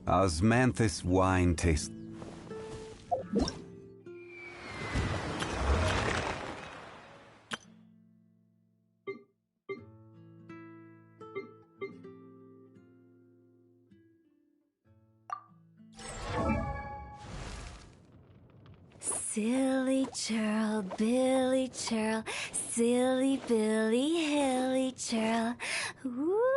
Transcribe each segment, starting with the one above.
Osmanthus wine taste. Silly churl, Billy churl, silly Billy, hilly churl. Woo!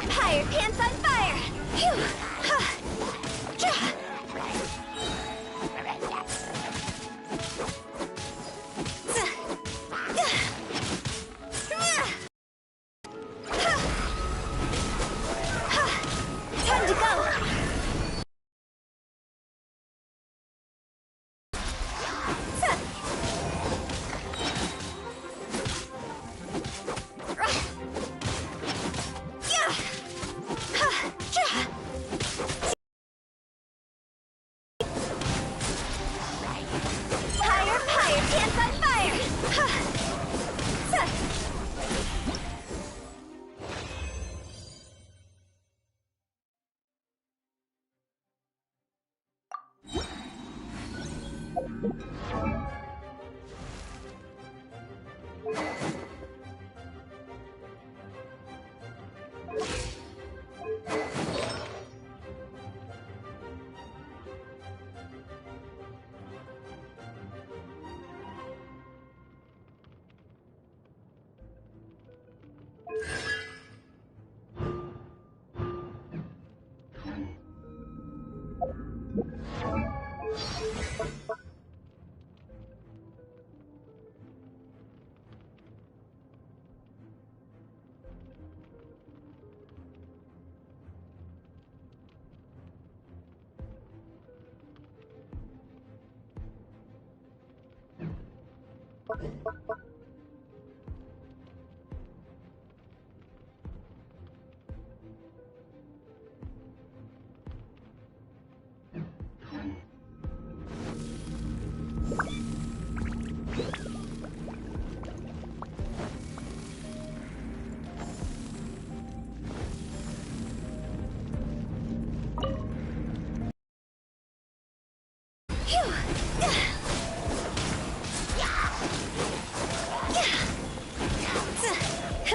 Higher, pants on fire! Phew! Time to go!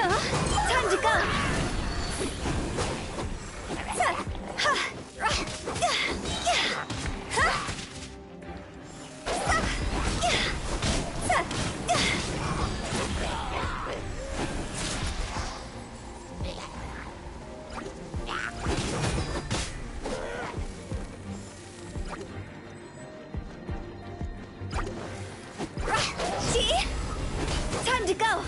Time to go! See? Time to go!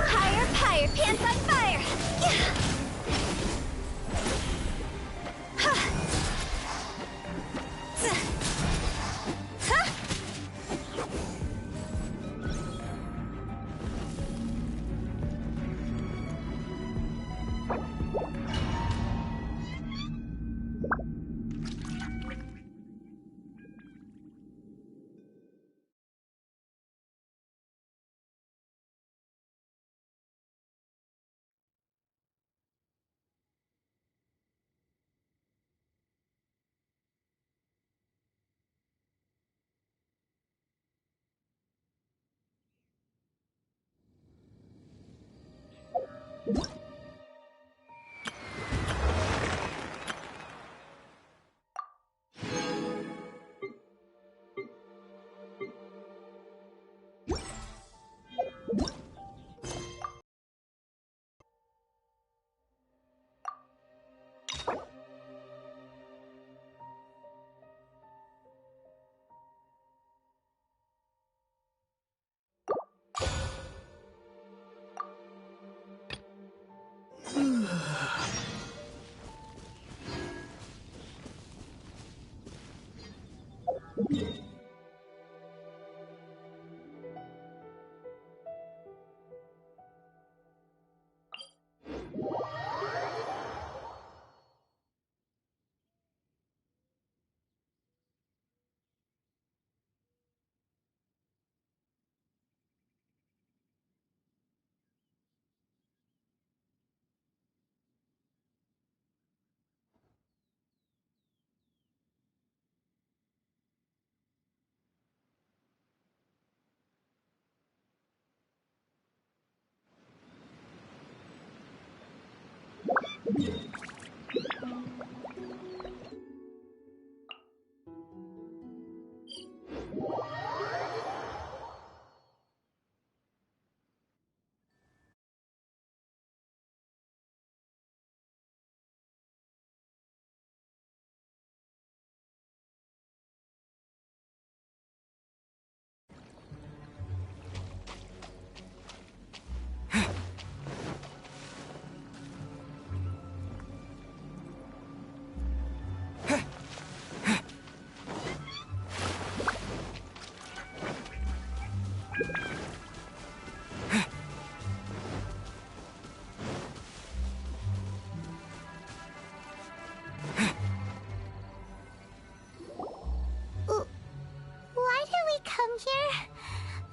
Higher, higher, pants on fire! Here?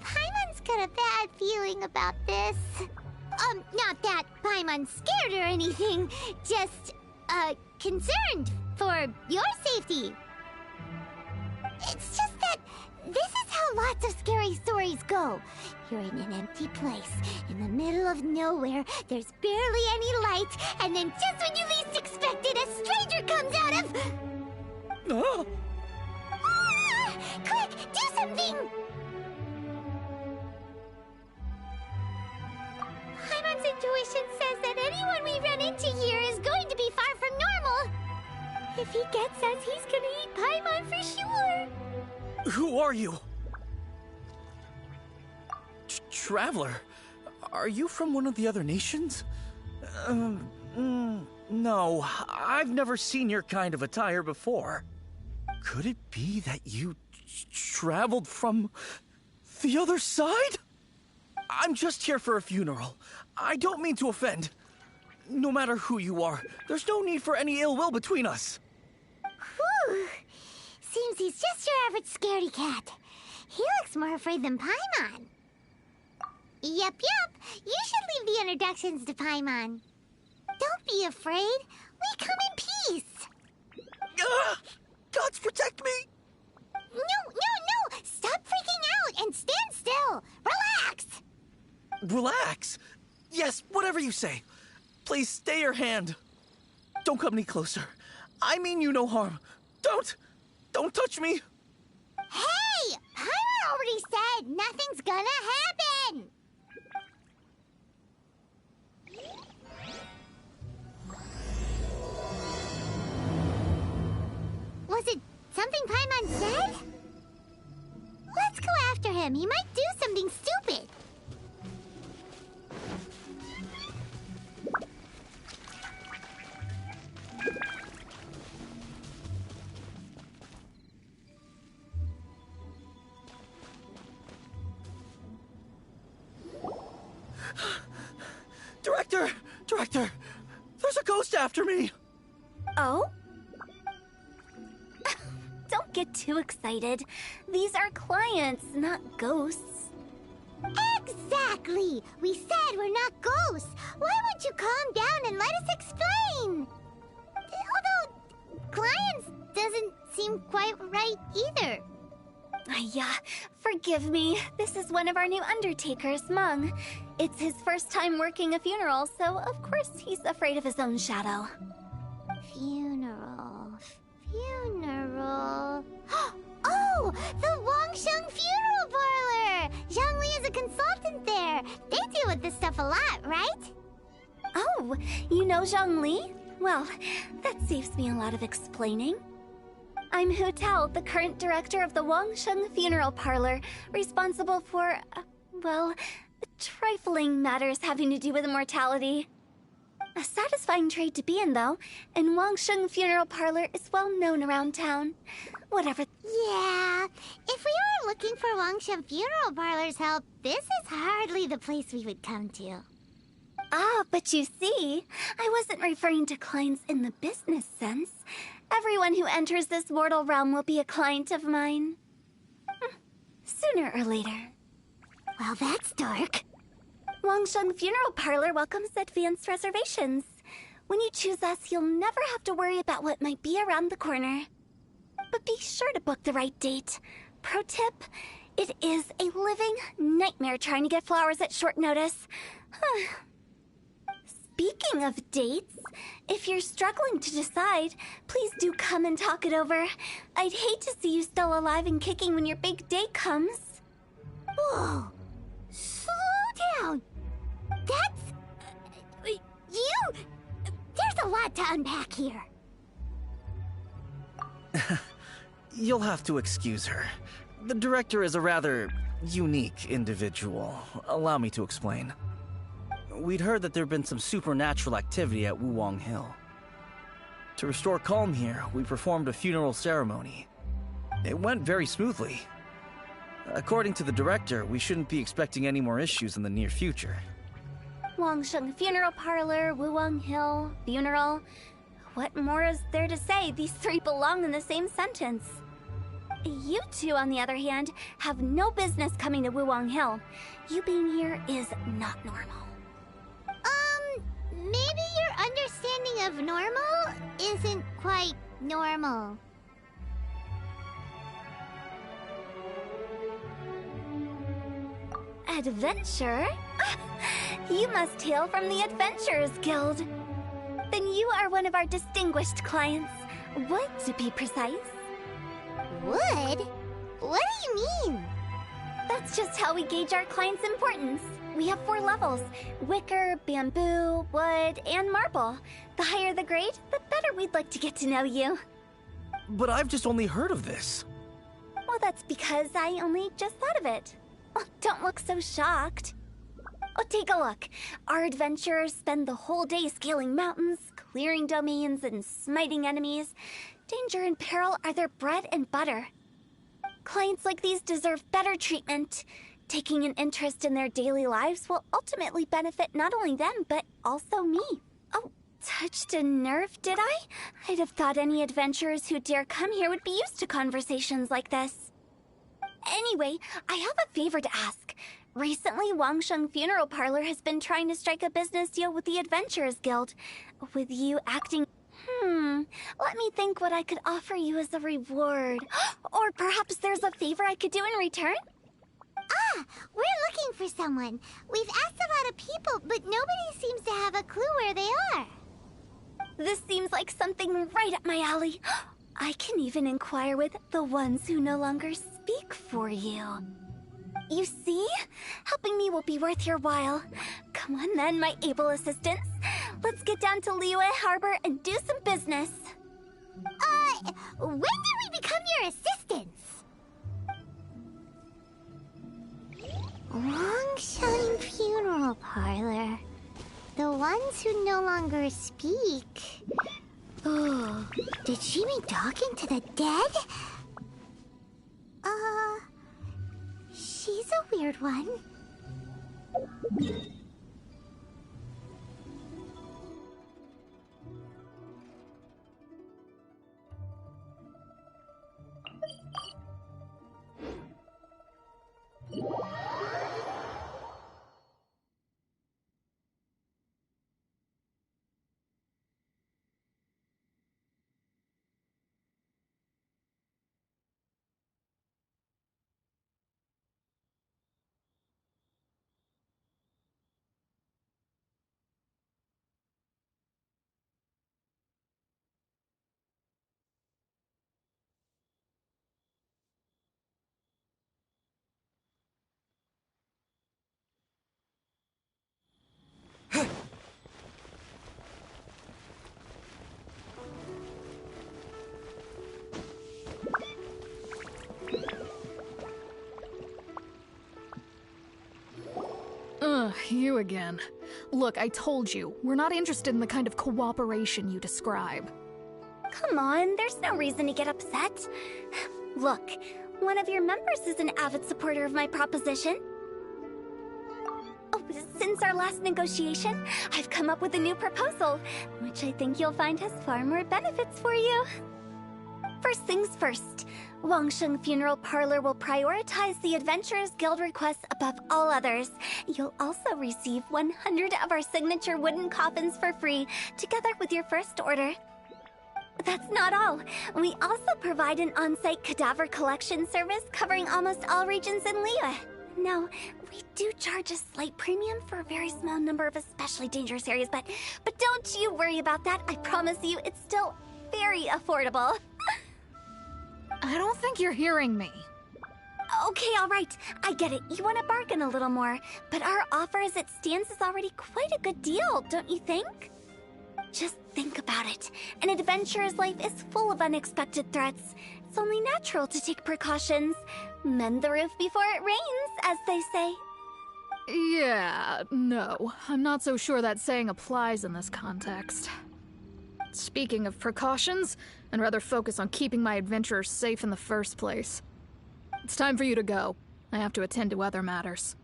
Paimon's got a bad feeling about this. Not that Paimon's scared or anything, just, concerned for your safety. It's just that this is how lots of scary stories go. You're in an empty place, in the middle of nowhere, there's barely any light, and then just when you least expect it, a stranger comes out of... Oh! Ah! Quick, do something! Paimon's intuition says that anyone we run into here is going to be far from normal. If he gets us, he's gonna eat Paimon for sure. Who are you? Traveler? Are you from one of the other nations? No, I've never seen your kind of attire before. Could it be that you traveled from the other side? I'm just here for a funeral. I don't mean to offend. No matter who you are, there's no need for any ill will between us. Whew. Seems he's just your average scaredy cat. He looks more afraid than Paimon. Yep, Yep. You should leave the introductions to Paimon. Don't be afraid. We come in peace. Gods protect me! No. Stop freaking out and stand still. Relax. Relax. Yes, whatever you say. Please stay your hand. Don't come any closer. I mean you no harm. Don't touch me. Hey! Paimon already said nothing's gonna happen. Was it something Paimon said? Let's go after him. He might do something stupid. Director, there's a ghost after me. Oh? Don't get too excited. These are clients, not ghosts. Exactly! We said we're not ghosts. Why won't you calm down and let us explain? Although, clients doesn't seem quite right either. Yeah, forgive me. This is one of our new undertakers, Mung. It's his first time working a funeral, so of course he's afraid of his own shadow. Funeral. Oh! The Wangsheng Funeral Parlor! Zhongli is a consultant there. They deal with this stuff a lot, right? Oh, you know Zhongli? Well, that saves me a lot of explaining. I'm Hu Tao, the current director of the Wangsheng Funeral Parlor, responsible for, well, trifling matters having to do with immortality. A satisfying trade to be in, though, and Wangsheng Funeral Parlor is well known around town. Whatever. Yeah, if we were looking for Wangsheng Funeral Parlor's help, this is hardly the place we would come to. Ah, but you see, I wasn't referring to clients in the business sense. Everyone who enters this mortal realm will be a client of mine. Sooner or later. Well, that's dark. Wangsheng Funeral Parlor welcomes advanced reservations. When you choose us, you'll never have to worry about what might be around the corner. But be sure to book the right date. Pro tip, it is a living nightmare trying to get flowers at short notice. Speaking of dates, if you're struggling to decide, please do come and talk it over. I'd hate to see you still alive and kicking when your big day comes. Whoa! Slow down! That's... you... There's a lot to unpack here. You'll have to excuse her. The director is a rather unique individual. Allow me to explain. We'd heard that there'd been some supernatural activity at Wuwang Hill. To restore calm here, we performed a funeral ceremony. It went very smoothly. According to the director, we shouldn't be expecting any more issues in the near future. Wangsheng Funeral Parlor, Wuwang Hill, funeral. What more is there to say? These three belong in the same sentence. You two, on the other hand, have no business coming to Wuwang Hill. You being here is not normal. Maybe your understanding of normal isn't quite normal. Adventure? You must hail from the Adventurers Guild. Then you are one of our distinguished clients. Wood, to be precise. Wood? What do you mean? That's just how we gauge our clients' importance. We have 4 levels: wicker, bamboo, wood, and marble. The higher the grade, the better we'd like to get to know you. But I've just only heard of this. Well, that's because I only just thought of it. Oh, don't look so shocked. Oh, take a look. Our adventurers spend the whole day scaling mountains, clearing domains, and smiting enemies. Danger and peril are their bread and butter. Clients like these deserve better treatment. Taking an interest in their daily lives will ultimately benefit not only them, but also me. Oh, touched a nerve, did I? I'd have thought any adventurers who dare come here would be used to conversations like this. Anyway, I have a favor to ask. Recently, Wangsheng Funeral Parlor has been trying to strike a business deal with the Adventurers Guild. With you acting... let me think what I could offer you as a reward. Or perhaps there's a favor I could do in return? Ah, we're looking for someone. We've asked a lot of people, but nobody seems to have a clue where they are. This seems like something right up my alley. I can even inquire with the ones who no longer speak for you. You see? Helping me will be worth your while. Come on then, my able assistants. Let's get down to Liyue Harbor and do some business. When did we become your assistants? Wangsheng Funeral Parlor. The ones who no longer speak. Oh, did she mean talking to the dead? She's a weird one. You again. Look, I told you, we're not interested in the kind of cooperation you describe. Come on, there's no reason to get upset. Look, one of your members is an avid supporter of my proposition. Oh, since our last negotiation, I've come up with a new proposal, which I think you'll find has far more benefits for you. First things first, Wangsheng Funeral Parlor will prioritize the Adventurers Guild requests above all others. You'll also receive 100 of our signature wooden coffins for free, together with your first order. That's not all. We also provide an on-site cadaver collection service covering almost all regions in Liyue. Now, we do charge a slight premium for a very small number of especially dangerous areas, but don't you worry about that. I promise you, it's still very affordable. I don't think you're hearing me. Okay, all right. I get it. You want to bargain a little more, but our offer as it stands is already quite a good deal, don't you think? Just think about it. An adventurer's life is full of unexpected threats. It's only natural to take precautions. Mend the roof before it rains, as they say. Yeah, no. I'm not so sure that saying applies in this context. Speaking of precautions, I'd rather focus on keeping my adventurers safe in the first place. It's time for you to go. I have to attend to other matters.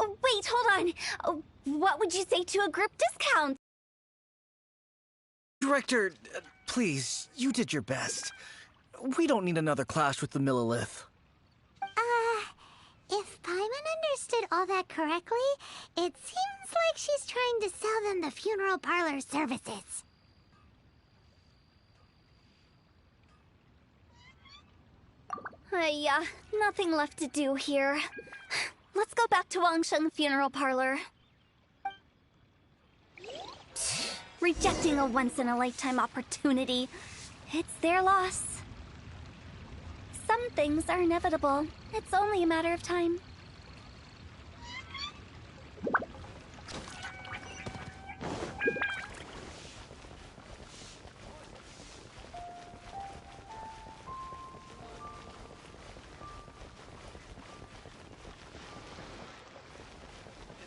Oh, wait, hold on. Oh, what would you say to a group discount? Director, please, you did your best. We don't need another clash with the Millilith. If Paimon understood all that correctly, it seems like she's trying to sell them the funeral parlor services. Yeah, nothing left to do here. Let's go back to Wangsheng Funeral Parlor. Rejecting a once-in-a-lifetime opportunity. It's their loss. Some things are inevitable. It's only a matter of time.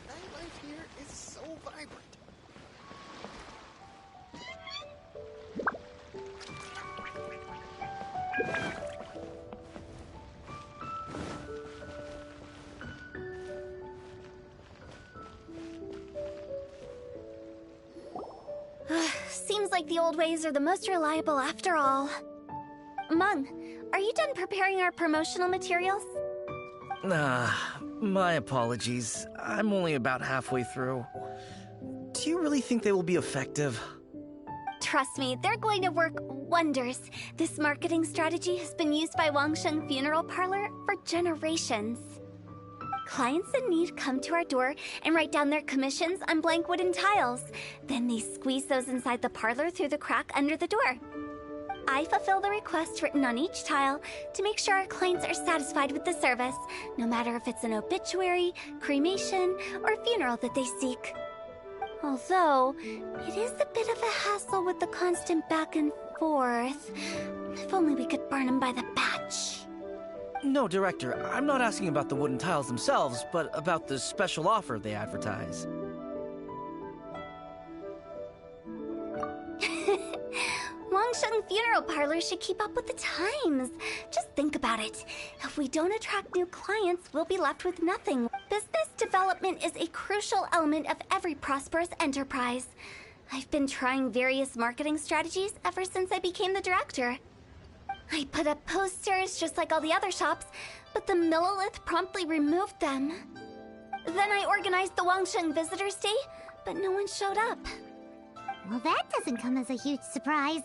Nightlife here is so vibrant. Seems like the old ways are the most reliable after all. Meng, are you done preparing our promotional materials? My apologies. I'm only about halfway through. Do you really think they will be effective? Trust me, they're going to work wonders. This marketing strategy has been used by Wangsheng Funeral Parlor for generations. Clients in need come to our door and write down their commissions on blank wooden tiles. Then they squeeze those inside the parlor through the crack under the door. I fulfill the request written on each tile to make sure our clients are satisfied with the service, no matter if it's an obituary, cremation, or funeral that they seek. Although, it is a bit of a hassle with the constant back and forth. If only we could burn them by the batch. No, Director, I'm not asking about the wooden tiles themselves, but about the special offer they advertise. Wangsheng Funeral Parlor should keep up with the times. Just think about it. If we don't attract new clients, we'll be left with nothing. Business development is a crucial element of every prosperous enterprise. I've been trying various marketing strategies ever since I became the director. I put up posters just like all the other shops, but the Millilith promptly removed them. Then I organized the Wangsheng Visitors Day, but no one showed up. Well, that doesn't come as a huge surprise.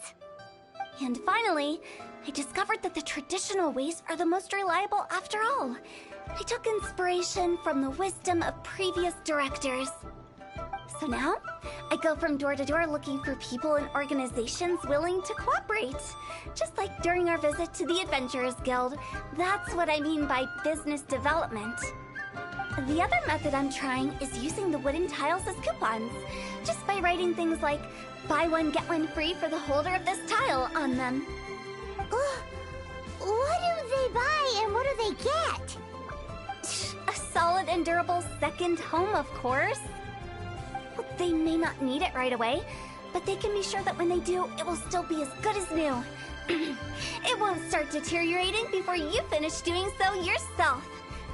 And finally, I discovered that the traditional ways are the most reliable after all. I took inspiration from the wisdom of previous directors. So now, I go from door to door looking for people and organizations willing to cooperate. Just like during our visit to the Adventurers Guild. That's what I mean by business development. The other method I'm trying is using the wooden tiles as coupons. Just by writing things like, buy one, get one free for the holder of this tile on them. What do they buy and what do they get? A solid and durable second home, of course. Well, they may not need it right away, but they can be sure that when they do, it will still be as good as new. It won't start deteriorating before you finish doing so yourself.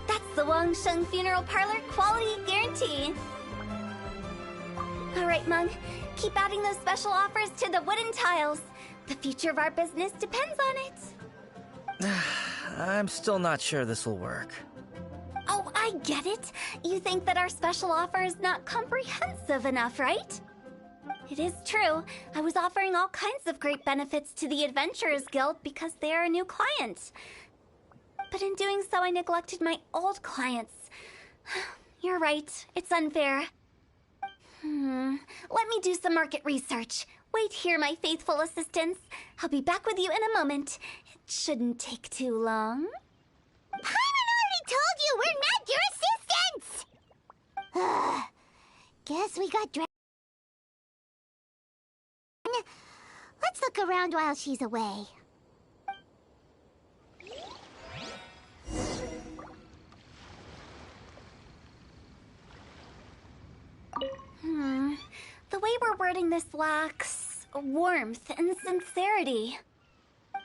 That's the Wangsheng Funeral Parlor quality guarantee. All right, Mung. Keep adding those special offers to the wooden tiles. The future of our business depends on it. I'm still not sure this will work. Oh, I get it. You think that our special offer is not comprehensive enough, right? It is true. I was offering all kinds of great benefits to the Adventurers Guild because they are a new client. But in doing so, I neglected my old clients. You're right. It's unfair. Let me do some market research. Wait here, my faithful assistants. I'll be back with you in a moment. It shouldn't take too long. Paimon already told you we're not your assistants! Guess we got Let's look around while she's away. The way we're wording this lacks warmth and sincerity.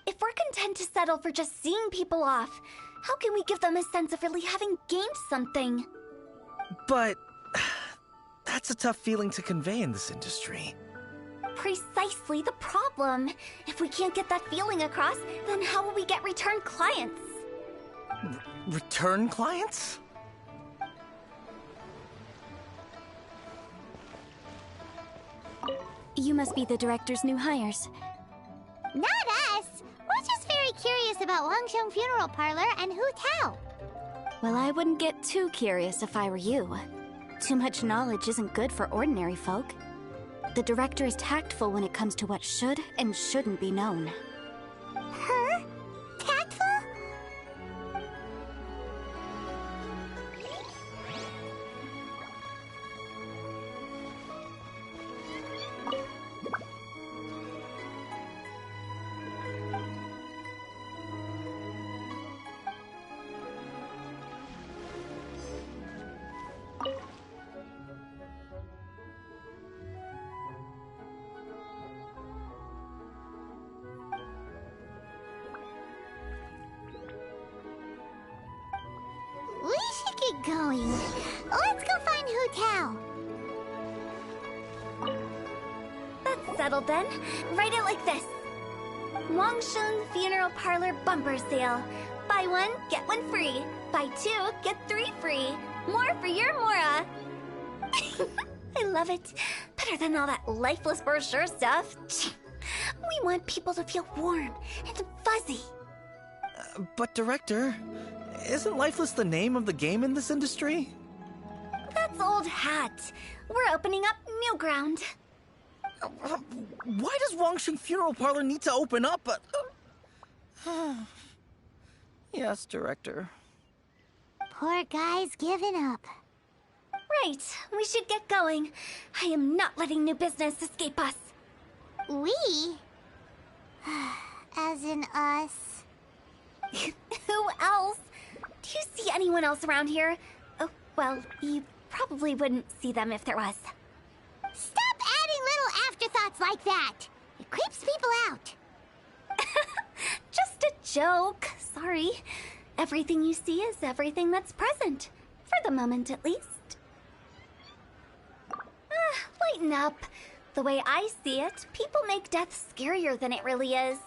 If we're content to settle for just seeing people off, how can we give them a sense of really having gained something? But that's a tough feeling to convey in this industry. Precisely the problem. If we can't get that feeling across, then how will we get return clients? Return clients? You must be the director's new hires. Not us! We're just very curious about Wangsheng Funeral Parlor and Hu Tao. Well, I wouldn't get too curious if I were you. Too much knowledge isn't good for ordinary folk. The director is tactful when it comes to what should and shouldn't be known. Her? Tactful? We should get going. Let's go find Hu Tao. That's settled then. Write it like this. Wangsheng Funeral Parlor Bumper Sale. Buy one, get one free. Buy 2, get 3 free. More for your Mora. I love it. Better than all that lifeless brochure stuff. We want people to feel warm and fuzzy. But Director, isn't Lifeless the name of the game in this industry? That's old hat. We're opening up new ground. Why does Wangsheng Funeral Parlor need to open up? Yes, Director. Poor guy's given up. Right, we should get going. I am not letting new business escape us. We? As in us. Who else? Do you see anyone else around here? Oh, well, you probably wouldn't see them if there was. Stop adding little afterthoughts like that! It creeps people out. Just a joke. Sorry. Everything you see is everything that's present. For the moment, at least. Lighten up. The way I see it, people make death scarier than it really is.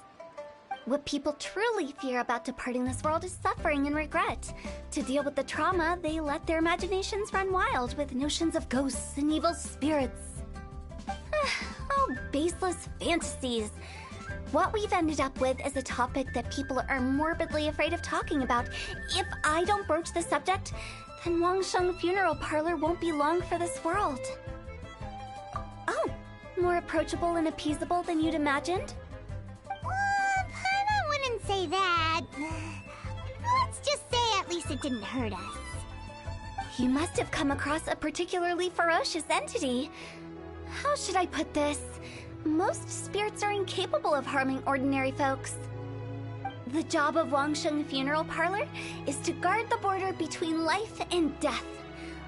What people truly fear about departing this world is suffering and regret. To deal with the trauma, they let their imaginations run wild with notions of ghosts and evil spirits. Oh, baseless fantasies. What we've ended up with is a topic that people are morbidly afraid of talking about. If I don't broach the subject, then Wangsheng Funeral Parlor won't be long for this world. Oh, more approachable and appeasable than you'd imagined? I wouldn't say that. Let's just say at least it didn't hurt us. You must have come across a particularly ferocious entity. How should I put this? Most spirits are incapable of harming ordinary folks. The job of Wangsheng Funeral Parlor is to guard the border between life and death.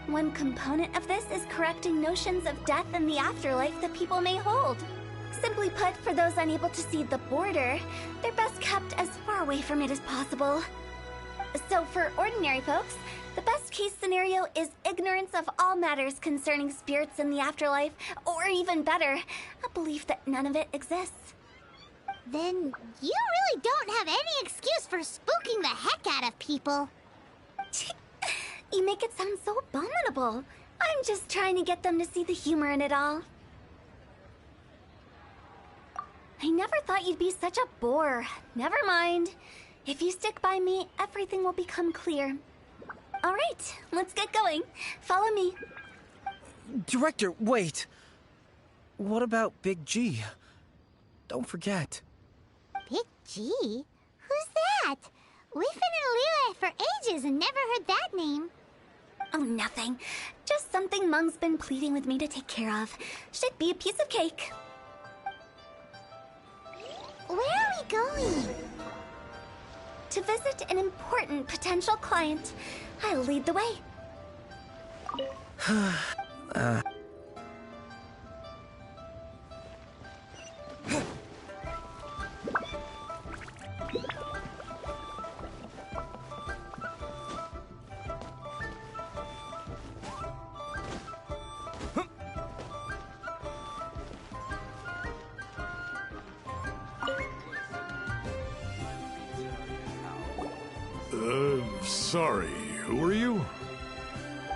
One component of this is correcting notions of death and the afterlife that people may hold. Simply put, for those unable to see the border, they're best kept as far away from it as possible. So for ordinary folks, the best case scenario is ignorance of all matters concerning spirits in the afterlife, or even better, a belief that none of it exists. Then you really don't have any excuse for spooking the heck out of people. You make it sound so abominable. I'm just trying to get them to see the humor in it all. I never thought you'd be such a bore. Never mind. If you stick by me, everything will become clear. All right, let's get going. Follow me. Director, wait. What about Big G? Don't forget. Big G? Who's that? We've been in Liyue for ages and never heard that name. Oh, nothing. Just something Mung's been pleading with me to take care of. Should be a piece of cake. Where are we going? To visit an important potential client. I'll lead the way. Sorry, who are you?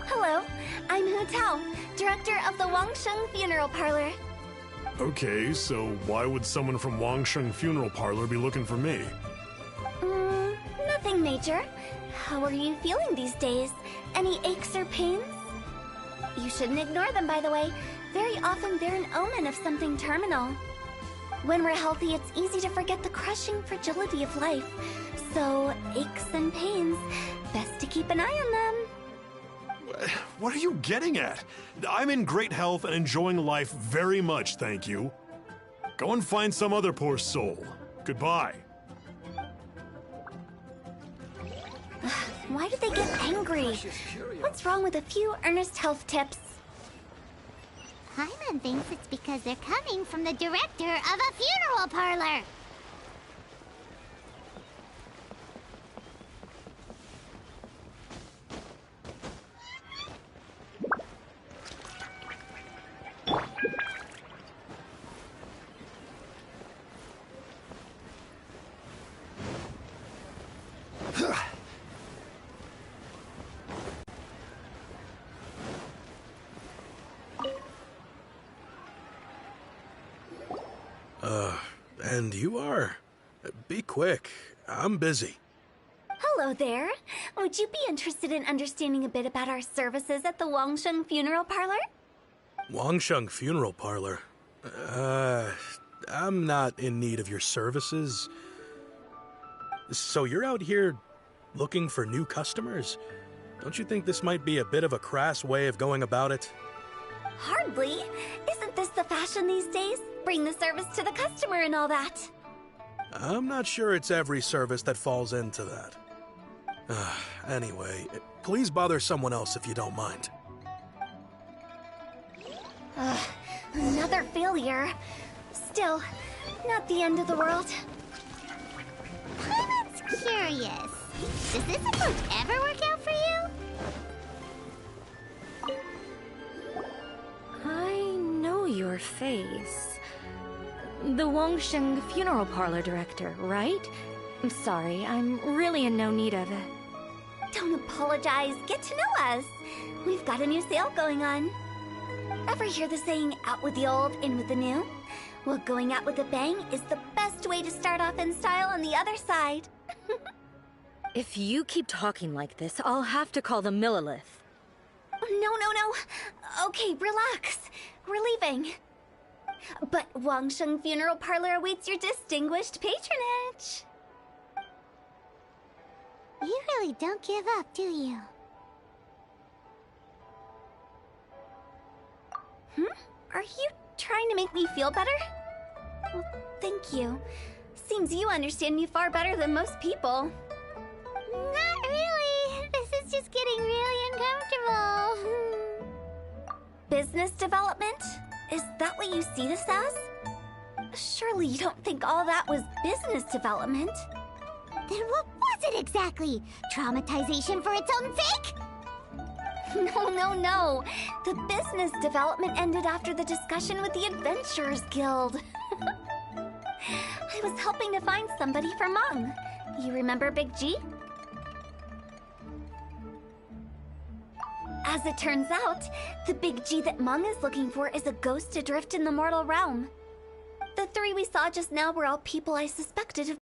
Hello, I'm Hu Tao, director of the Wangsheng Funeral Parlor. Okay, so why would someone from Wangsheng Funeral Parlor be looking for me? Nothing major. How are you feeling these days? Any aches or pains? You shouldn't ignore them, by the way. Very often they're an omen of something terminal. When we're healthy, it's easy to forget the crushing fragility of life. So, aches and pains, best to keep an eye on them. What are you getting at? I'm in great health and enjoying life very much, thank you. Go and find some other poor soul. Goodbye. Why do they get angry? What's wrong with a few earnest health tips? Paimon thinks it's because they're coming from the director of a funeral parlor. And you are? Be quick. I'm busy. Hello there. Would you be interested in understanding a bit about our services at the Wangsheng Funeral Parlor? Wangsheng Funeral Parlor? I'm not in need of your services. So you're out here looking for new customers? Don't you think this might be a bit of a crass way of going about it? Hardly. Isn't this the fashion these days? Bring the service to the customer and all that. I'm not sure it's every service that falls into that. Anyway, please bother someone else if you don't mind. Another failure. Still, not the end of the world. Paimon's curious. Does this approach ever work out for you? I know your face. The Wangsheng Funeral Parlor director, right? I'm sorry, I'm really in no need of it. Don't apologize. Get to know us. We've got a new sale going on. Ever hear the saying, out with the old, in with the new? Well, going out with a bang is the best way to start off in style on the other side. If you keep talking like this, I'll have to call the Millilith. No. Okay, relax. We're leaving. But Wangsheng Funeral Parlor awaits your distinguished patronage. You really don't give up, do you? Are you trying to make me feel better? Well, thank you. Seems you understand me far better than most people. Not really. This is just getting really uncomfortable. Business development? Is that what you see this as? Surely you don't think all that was business development? Then what was it exactly? Traumatization for its own sake? No. The business development ended after the discussion with the Adventurers Guild. I was helping to find somebody for Meng. You remember Big G? As it turns out, the Big G that Meng is looking for is a ghost adrift in the mortal realm. The three we saw just now were all people I suspected of.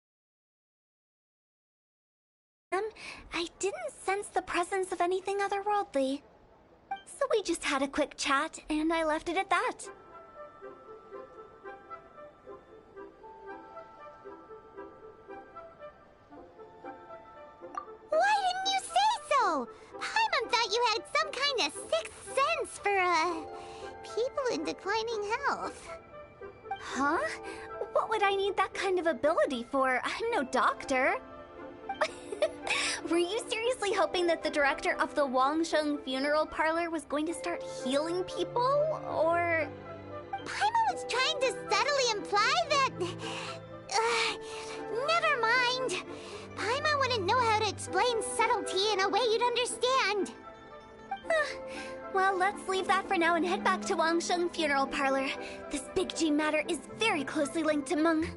I didn't sense the presence of anything otherworldly. So we just had a quick chat, and I left it at that. Why didn't you say so? Paimon thought you had some kind of sixth sense for, people in declining health. Huh? What would I need that kind of ability for? I'm no doctor. Were you seriously hoping that the director of the Wangsheng Funeral Parlor was going to start healing people, or...? Paimon was trying to subtly imply that... never mind. Paimon wouldn't know how to explain subtlety in a way you'd understand. Well, let's leave that for now and head back to Wangsheng Funeral Parlor. This Big G matter is very closely linked to Meng.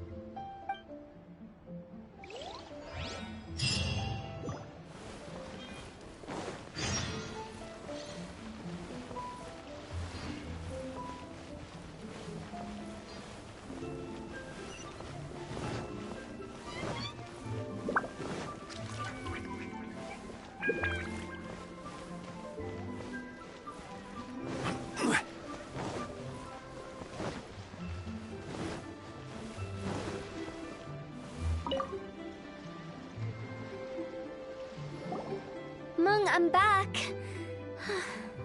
Meng, I'm back.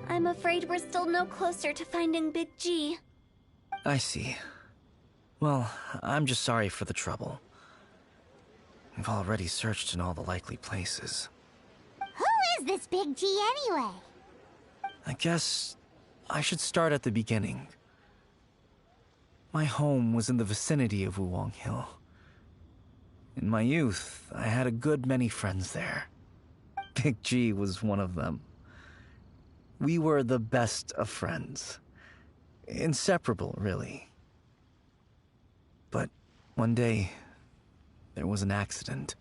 I'm afraid we're still no closer to finding Big G. I see. Well, I'm just sorry for the trouble. We've already searched in all the likely places. Who is this Big G anyway? I guess I should start at the beginning. My home was in the vicinity of Wuwang Hill. In my youth, I had a good many friends there. Big G was one of them. We were the best of friends. Inseparable, really. But one day, there was an accident.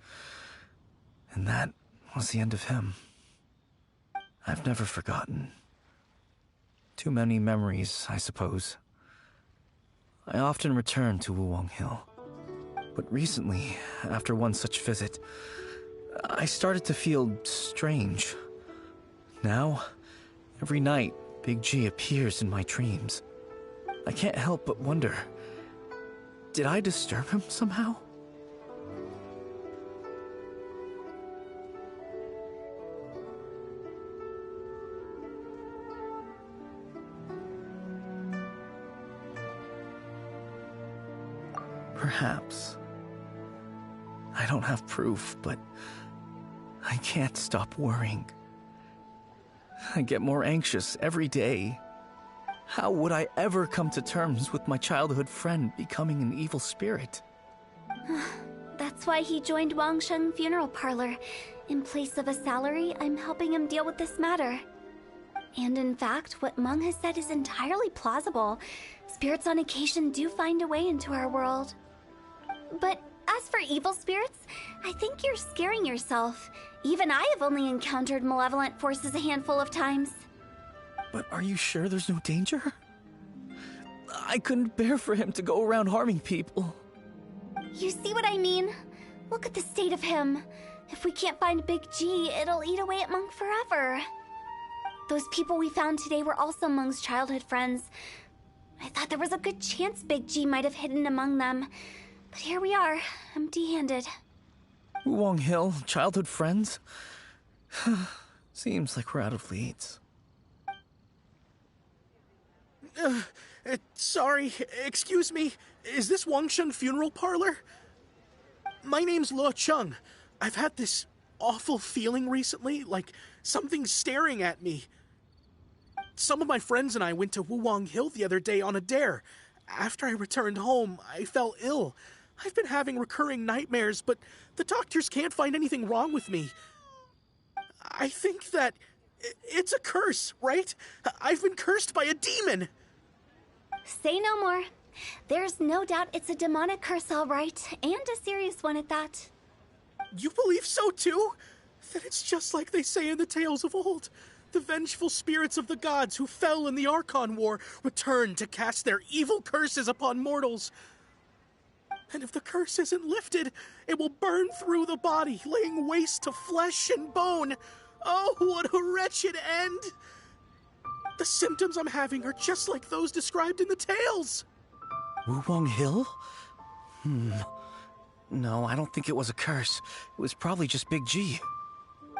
And that was the end of him. I've never forgotten. Too many memories, I suppose. I often return to Wuwang Hill. But recently, after one such visit, I started to feel strange. Now, every night, Big G appears in my dreams. I can't help but wonder, did I disturb him somehow? Perhaps. I don't have proof, but I can't stop worrying. I get more anxious every day. How would I ever come to terms with my childhood friend becoming an evil spirit? That's why he joined Wangsheng Funeral Parlor. In place of a salary, I'm helping him deal with this matter. And in fact, what Meng has said is entirely plausible. Spirits on occasion do find a way into our world. But as for evil spirits, I think you're scaring yourself. Even I have only encountered malevolent forces a handful of times. But are you sure there's no danger? I couldn't bear for him to go around harming people. You see what I mean? Look at the state of him. If we can't find Big G, it'll eat away at Meng forever. Those people we found today were also Meng's childhood friends. I thought there was a good chance Big G might have hidden among them. But here we are, empty-handed. Wong Hill, childhood friends? Seems like we're out of leads. Sorry, excuse me. Is this Wangsheng Funeral Parlor? My name's Luo Chung. I've had this awful feeling recently, like something's staring at me. Some of my friends and I went to Wuwang Hill the other day on a dare. After I returned home, I fell ill. I've been having recurring nightmares, but the doctors can't find anything wrong with me. I think that it's a curse, right? I've been cursed by a demon. Say no more. There's no doubt it's a demonic curse, all right, and a serious one at that. You believe so too? Then it's just like they say in the tales of old. The vengeful spirits of the gods who fell in the Archon War return to cast their evil curses upon mortals. And if the curse isn't lifted, it will burn through the body, laying waste to flesh and bone. Oh, what a wretched end! The symptoms I'm having are just like those described in the tales. Wuwang Hill? No, I don't think it was a curse. It was probably just Big G.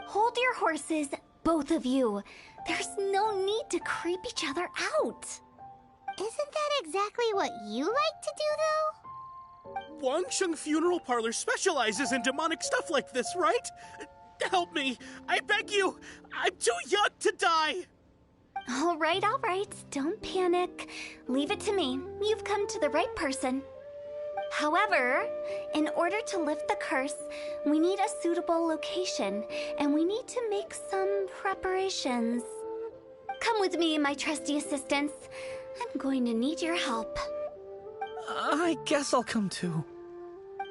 Hold your horses, both of you. There's no need to creep each other out. Isn't that exactly what you like to do, though? Wangsheng Funeral Parlor specializes in demonic stuff like this, right? Help me, I beg you. I'm too young to die. All right. Don't panic. Leave it to me. You've come to the right person. However, in order to lift the curse, we need a suitable location, and we need to make some preparations. Come with me, my trusty assistants. I'm going to need your help. I guess I'll come too.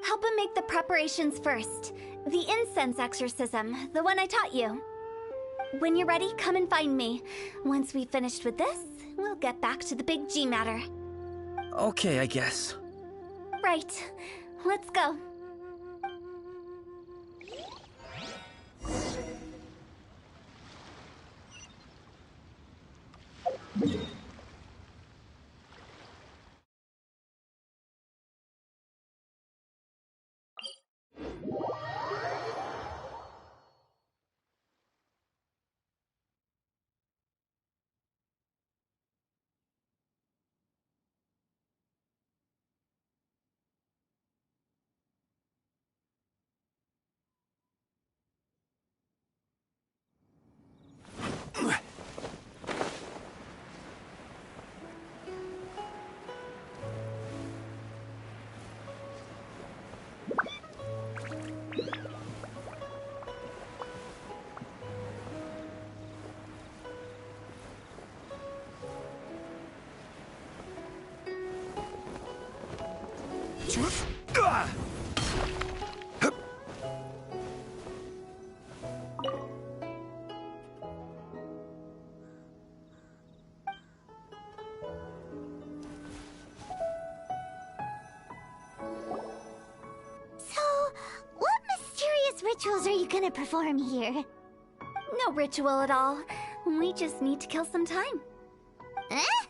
Help him make the preparations first. The incense exorcism, the one I taught you. When you're ready, come and find me. Once we've finished with this, we'll get back to the Big G matter. Okay, I guess. Right. Let's go. rituals are you gonna perform here? No ritual at all. We just need to kill some time. Eh?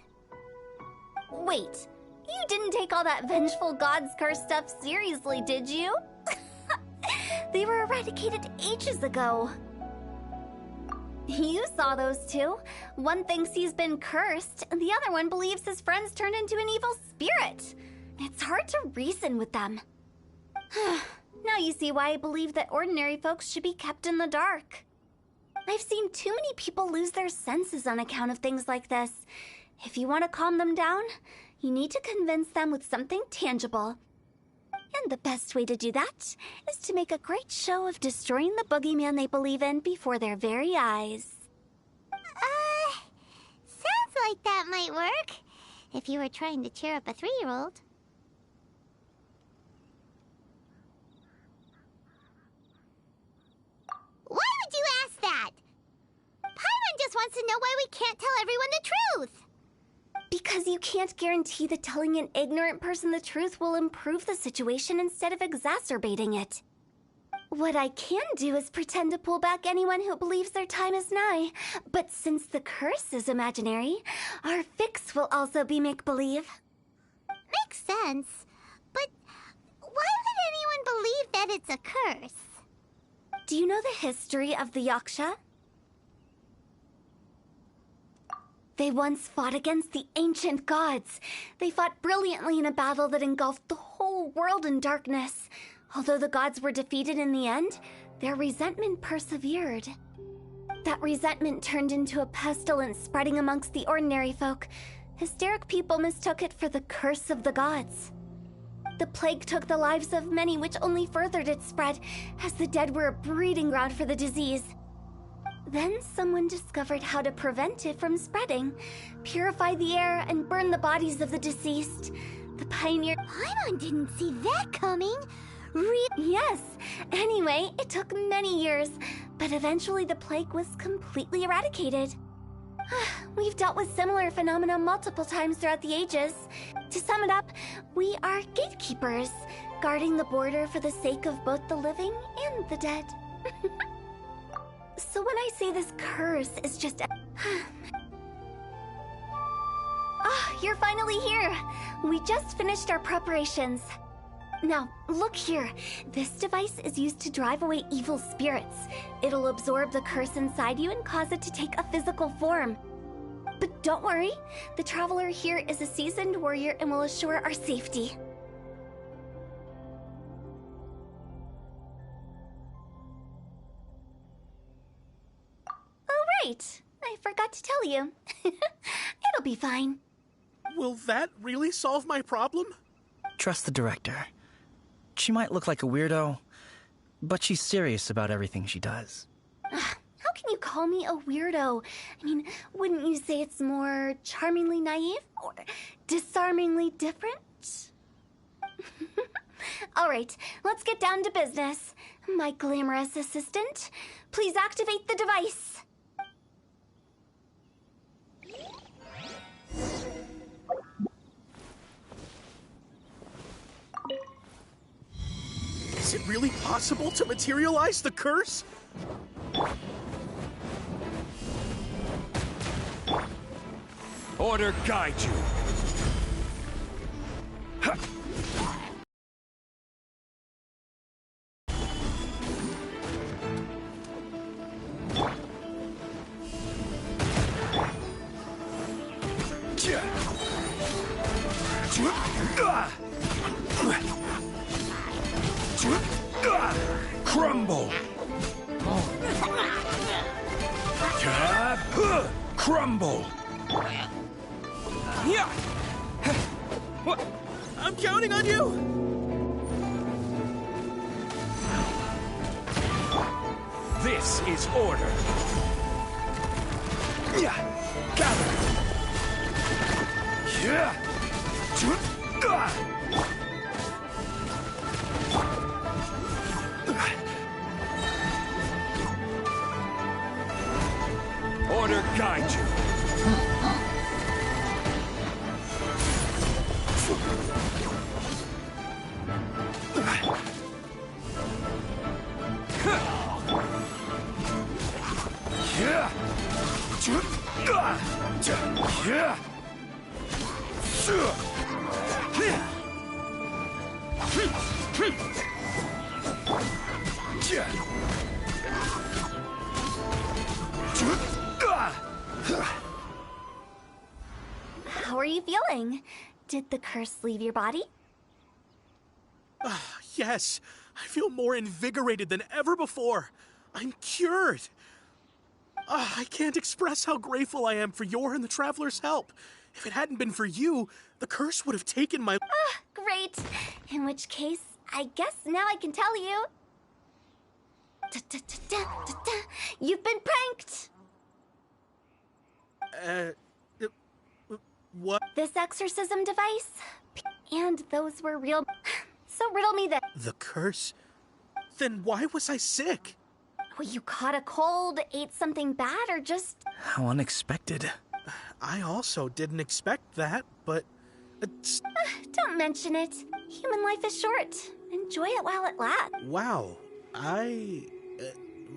Wait, you didn't take all that vengeful God's curse stuff seriously, did you? They were eradicated ages ago. You saw those two. One thinks he's been cursed, and the other one believes his friends turned into an evil spirit. It's hard to reason with them. Now you see why I believe that ordinary folks should be kept in the dark. I've seen too many people lose their senses on account of things like this. If you want to calm them down, you need to convince them with something tangible. And the best way to do that is to make a great show of destroying the boogeyman they believe in before their very eyes. Sounds like that might work. If you were trying to cheer up a 3-year-old. Why would you ask that? Paimon just wants to know why we can't tell everyone the truth. Because you can't guarantee that telling an ignorant person the truth will improve the situation instead of exacerbating it. What I can do is pretend to pull back anyone who believes their time is nigh. But since the curse is imaginary, our fix will also be make-believe. Makes sense. But why would anyone believe that it's a curse? Do you know the history of the Yaksha? They once fought against the ancient gods. They fought brilliantly in a battle that engulfed the whole world in darkness. Although the gods were defeated in the end, their resentment persevered. That resentment turned into a pestilence spreading amongst the ordinary folk. Hysteric people mistook it for the curse of the gods. The plague took the lives of many, which only furthered its spread, as the dead were a breeding ground for the disease. Then someone discovered how to prevent it from spreading, purify the air, and burn the bodies of the deceased. The pioneer... Paimon didn't see that coming. Yes. Anyway, it took many years, but eventually the plague was completely eradicated. We've dealt with similar phenomena multiple times throughout the ages. To sum it up, we are gatekeepers, guarding the border for the sake of both the living and the dead. So when I say this curse is just a... you're finally here! We just finished our preparations. Now, look here. This device is used to drive away evil spirits. It'll absorb the curse inside you and cause it to take a physical form. But don't worry, the traveler here is a seasoned warrior and will assure our safety. Right. I forgot to tell you. It'll be fine. Will that really solve my problem? Trust the director. She might look like a weirdo, but she's serious about everything she does. How can you call me a weirdo? I mean, wouldn't you say it's more charmingly naive or disarmingly different? All right, let's get down to business. My glamorous assistant, please activate the device. Is it really possible to materialize the curse? Order guide you. Ha! Crumble! Crumble! I'm counting on you! This is order. Gather! Order guide you. How are you feeling? Did the curse leave your body? Yes, I feel more invigorated than ever before. I'm cured. I can't express how grateful I am for your and the Traveler's help. If it hadn't been for you, the curse would have taken my... Great. In which case, I guess now I can tell you. You've been pranked! What? This exorcism device, and those were real. So riddle me this. The curse? Then why was I sick? Well, you caught a cold, ate something bad, or just... How unexpected. I also didn't expect that, but... Don't mention it. Human life is short. Enjoy it while it lasts. Wow.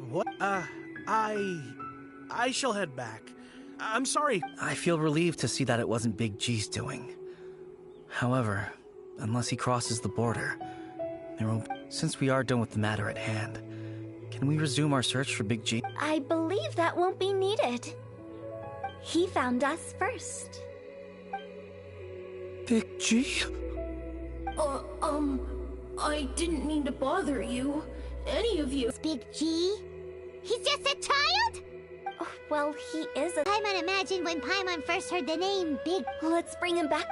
What? I shall head back. I'm sorry. I feel relieved to see that it wasn't Big G's doing. However, unless he crosses the border, there won't... Since we are done with the matter at hand, can we resume our search for Big G? I believe that won't be needed. He found us first. Big G? I didn't mean to bother you. Any of you. Big G? He's just a child? Oh, well, he is a... Paimon imagined when Paimon first heard the name Big... Let's bring him back.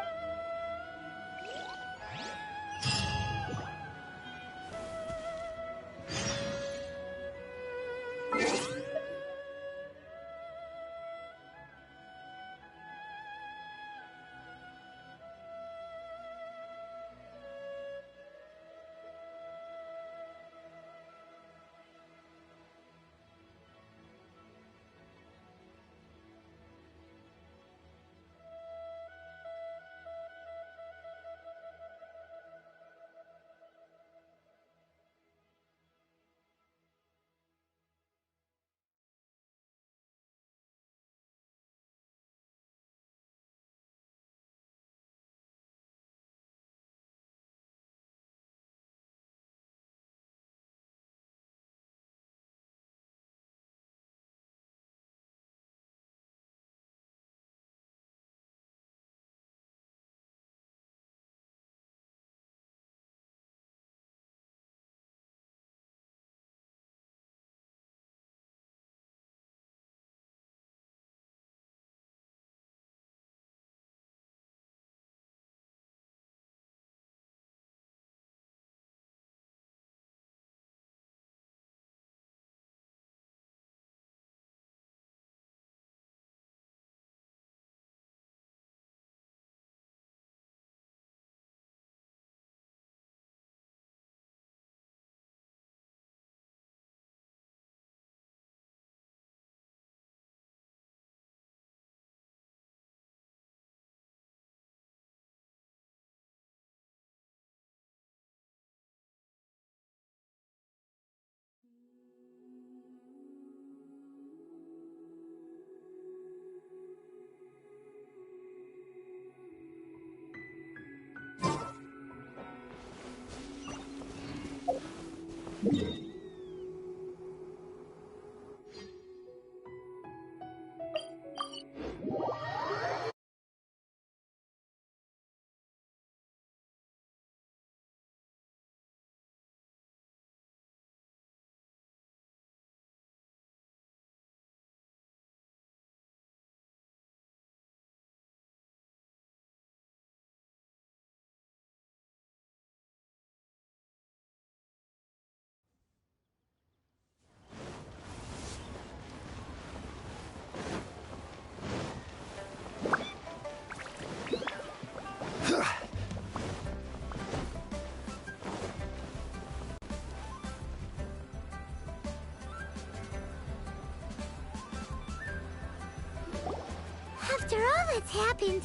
After all that's happened,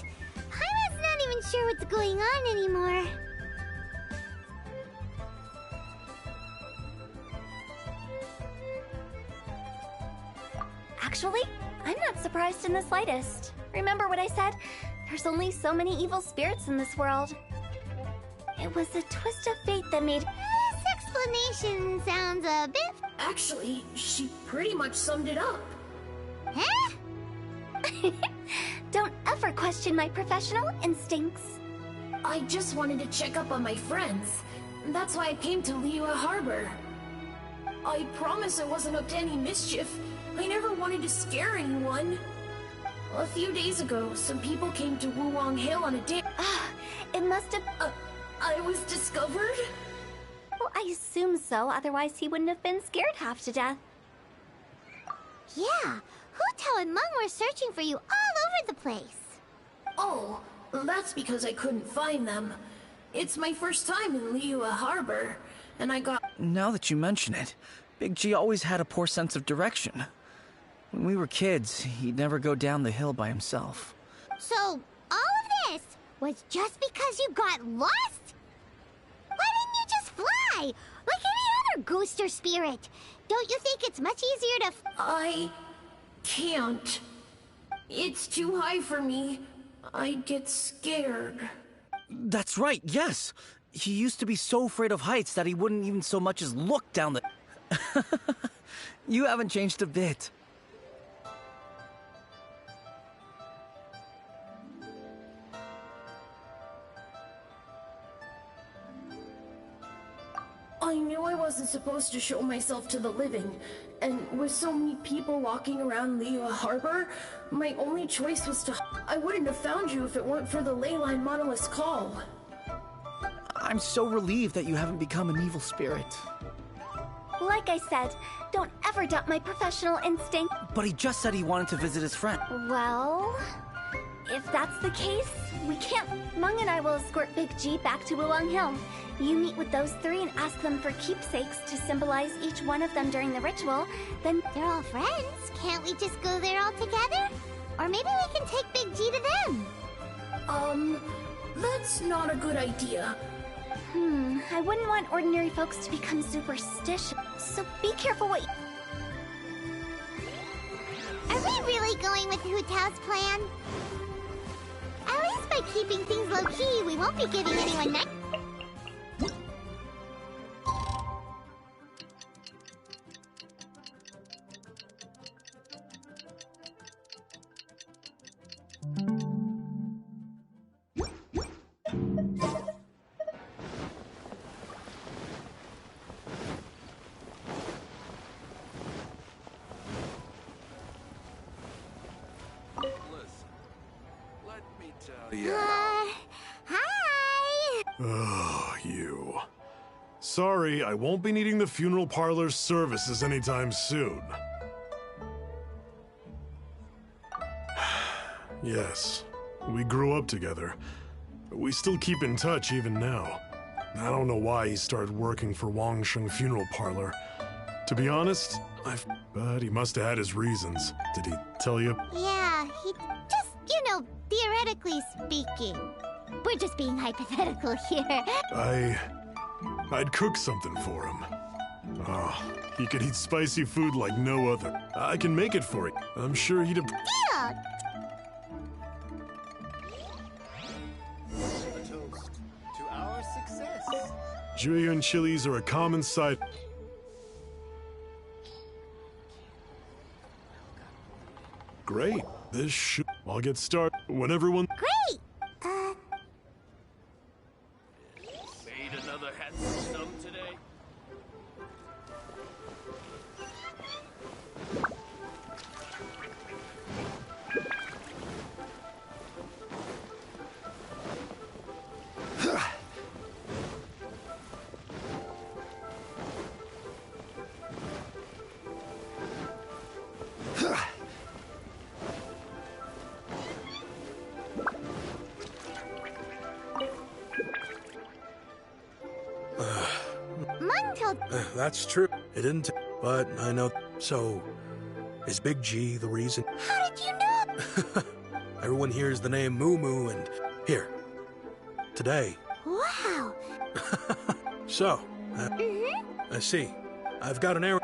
Paimon's not even sure what's going on anymore. Actually, I'm not surprised in the slightest. Remember what I said? There's only so many evil spirits in this world. It was a twist of fate that made... This explanation sounds a bit... Actually, she pretty much summed it up. Huh? Don't ever question my professional instincts. I just wanted to check up on my friends. That's why I came to Liyue Harbor. I promise I wasn't up to any mischief. I never wanted to scare anyone. A few days ago, some people came to Wuwang Hill on a date. It must have... I was discovered? Well, I assume so, otherwise he wouldn't have been scared half to death. Yeah, Hu Tao and Meng were searching for you all over the place. Oh, that's because I couldn't find them. It's my first time in Liyue Harbor, and I got... Now that you mention it, Big G always had a poor sense of direction. When we were kids, he'd never go down the hill by himself. So, all of this was just because you got lost? Why didn't you just fly? Like any other ghost or spirit? Don't you think it's much easier to... I can't. It's too high for me. I'd get scared. That's right, yes! He used to be so afraid of heights that he wouldn't even so much as look down the... You haven't changed a bit. I knew I wasn't supposed to show myself to the living, and with so many people walking around Liyue Harbor, my only choice was to... I wouldn't have found you if it weren't for the Leyline Monolith's call. I'm so relieved that you haven't become an evil spirit. Like I said, don't ever doubt my professional instinct. But he just said he wanted to visit his friend. Well, if that's the case, we can't. Meng and I will escort Big G back to Wuwang Hill. You meet with those three and ask them for keepsakes to symbolize each one of them during the ritual, then... They're all friends. Can't we just go there all together? Or maybe we can take Big G to them. That's not a good idea. I wouldn't want ordinary folks to become superstitious, so be careful what you... Are we really going with Hu Tao's plan? At least by keeping things low-key, we won't be giving anyone night... Hi! Oh, you. Sorry, I won't be needing the funeral parlor's services anytime soon. Yes, we grew up together. We still keep in touch even now. I don't know why he started working for Wangsheng Funeral Parlor. To be honest, but he must have had his reasons. Did he tell you? Yeah, he just, you know, theoretically speaking. We're just being hypothetical here. I'd cook something for him. Oh, he could eat spicy food like no other. I can make it for you. I'm sure he'd... Deal! A toast to our success. Julian chilies are a common sight. Great. This should... I'll get started when everyone... Great! Made another handsome sum today. That's true. It didn't, but I know. So, is Big G the reason? How did you know? Everyone hears the name Moo Moo and... Here. Today. Wow. So, I see. I've got an errand.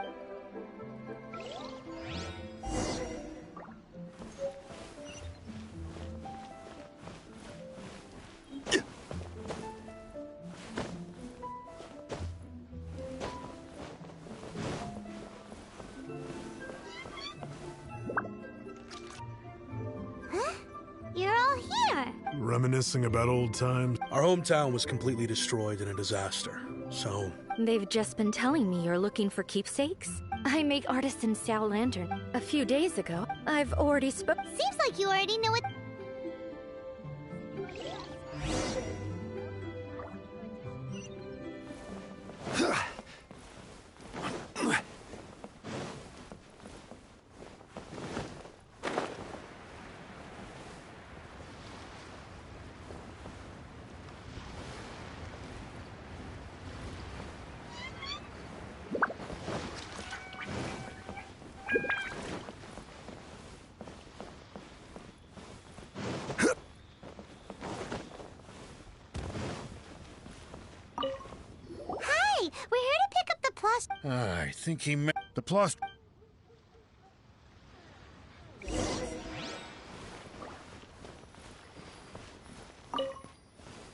Reminiscing about old times? Our hometown was completely destroyed in a disaster, so... They've just been telling me you're looking for keepsakes. I make artisan Sao Lantern. A few days ago, I've already Seems like you already know what... Hi! We're here to pick up the plus... I think he meant the plus.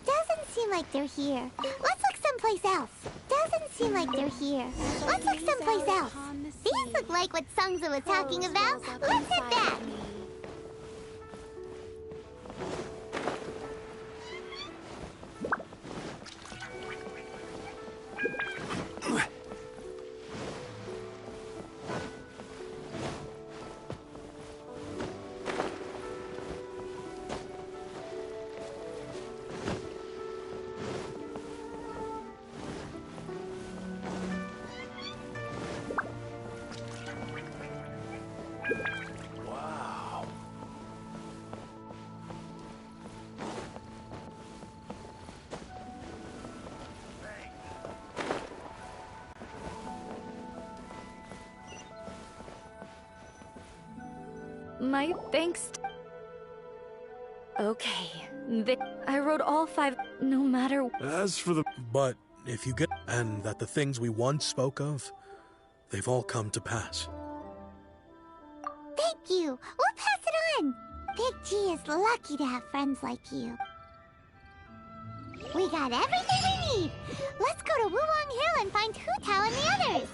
Doesn't seem like they're here. Let's look someplace else. Doesn't seem like they're here. Let's look someplace else. These look like what Sungza was talking about. Let's hit that. My thanks. Okay. I wrote all 5, no matter. As for the... But if you get... And that the things we once spoke of, they've all come to pass. Thank you. We'll pass it on. Big G is lucky to have friends like you. We got everything we need. Let's go to Wulong Hill and find Hu Tao and the others.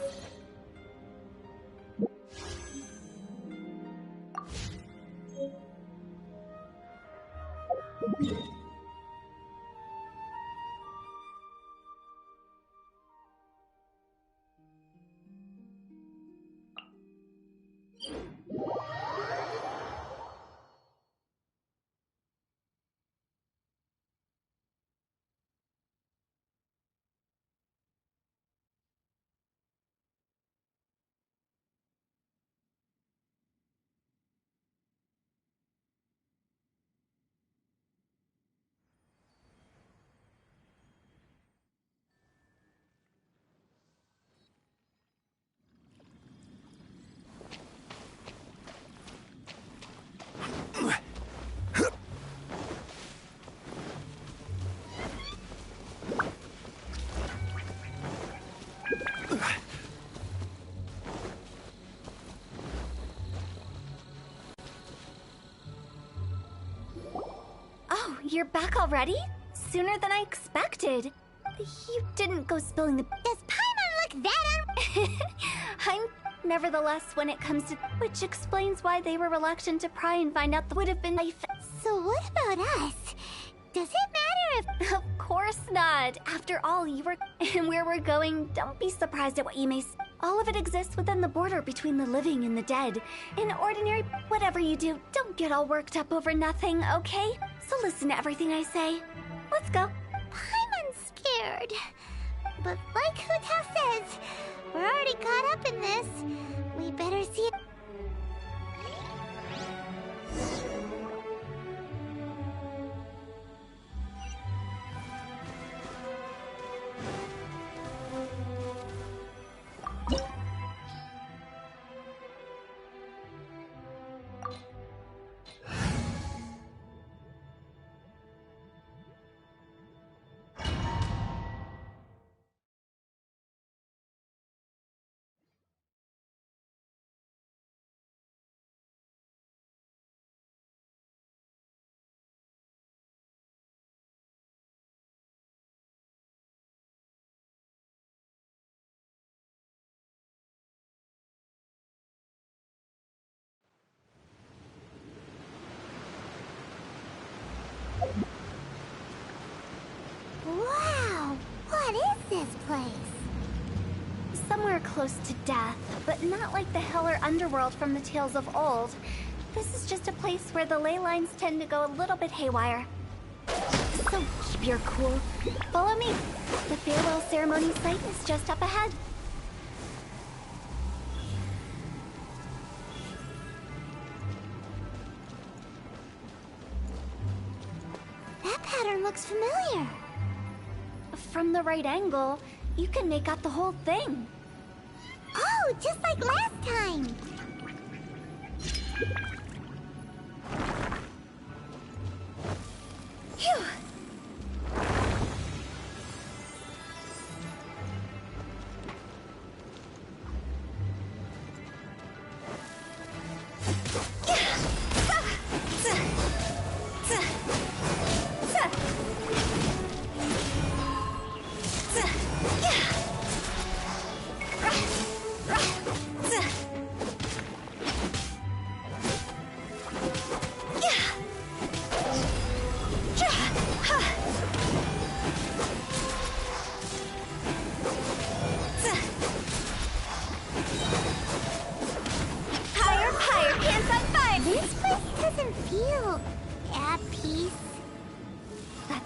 Oh, you're back already? Sooner than I expected. You didn't go spilling the... Does Paimon look that I'm... Nevertheless, when it comes to... Which explains why they were reluctant to pry and find out the would have been life... So what about us? Does it matter if... Of course not. After all, you were... And where we're going, don't be surprised at what you may... All of it exists within the border between the living and the dead. In ordinary... Whatever you do, don't get all worked up over nothing, okay? So listen to everything I say. Let's go. Paimon's scared. But like Hu Tao says, we're already caught up in this. We better see it. Wow! What is this place? Somewhere close to death, but not like the hell or underworld from the tales of old. This is just a place where the ley lines tend to go a little bit haywire. So keep your cool. Follow me. The farewell ceremony site is just up ahead. That pattern looks familiar. From the right angle, you can make out the whole thing. Oh, just like last time. Phew.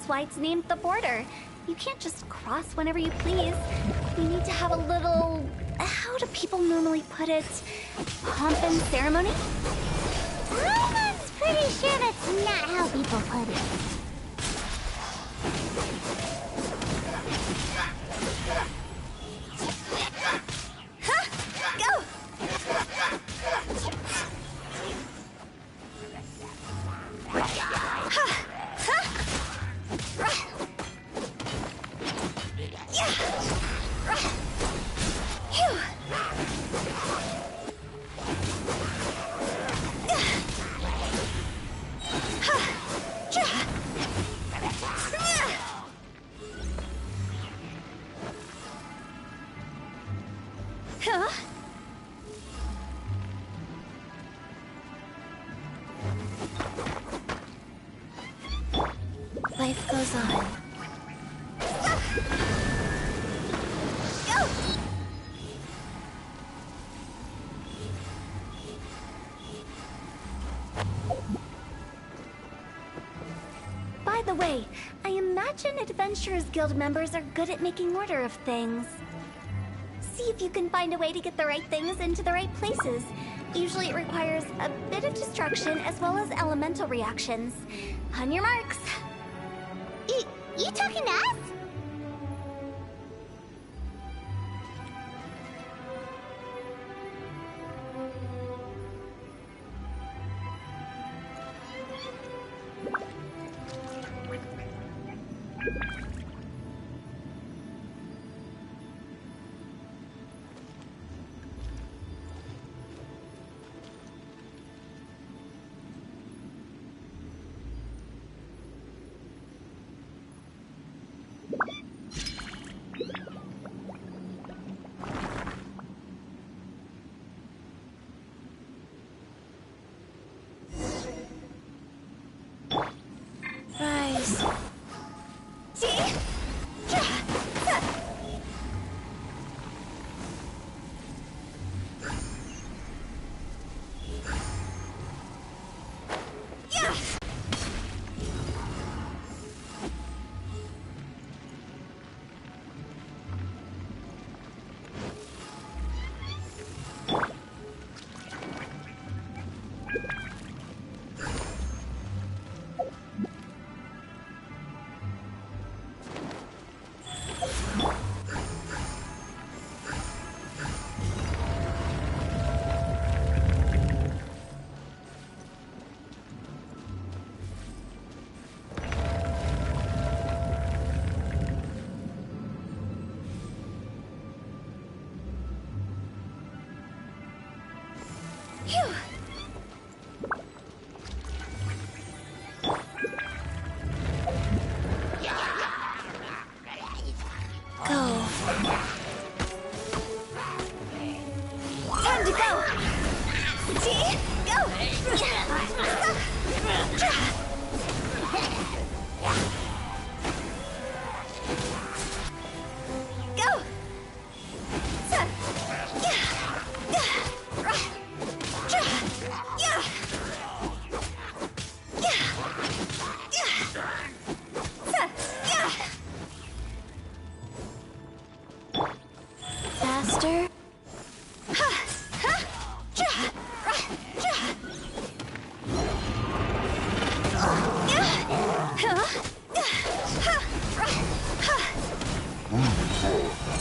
Why it's named the border. You can't just cross whenever you please. You need to have a little... how do people normally put it? Pomp and ceremony? I'm pretty sure that's not how people put it. Go! Life goes on. Go! By the way, I imagine Adventurers Guild members are good at making order of things. See if you can find a way to get the right things into the right places. Usually it requires a bit of destruction as well as elemental reactions. On your marks. You talking to us?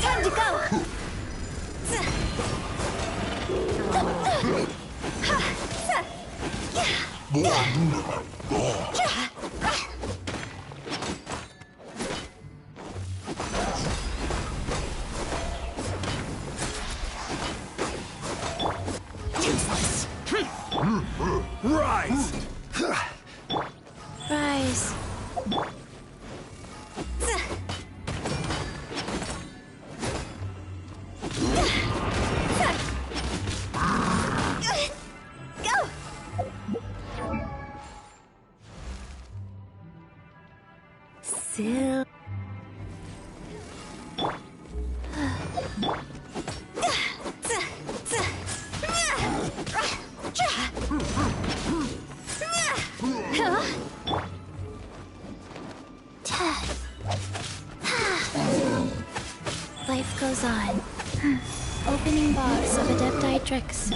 Time to go! Useless! Rise! Rise. Go! Sil. Life goes on. Opening box of Adepti tricks.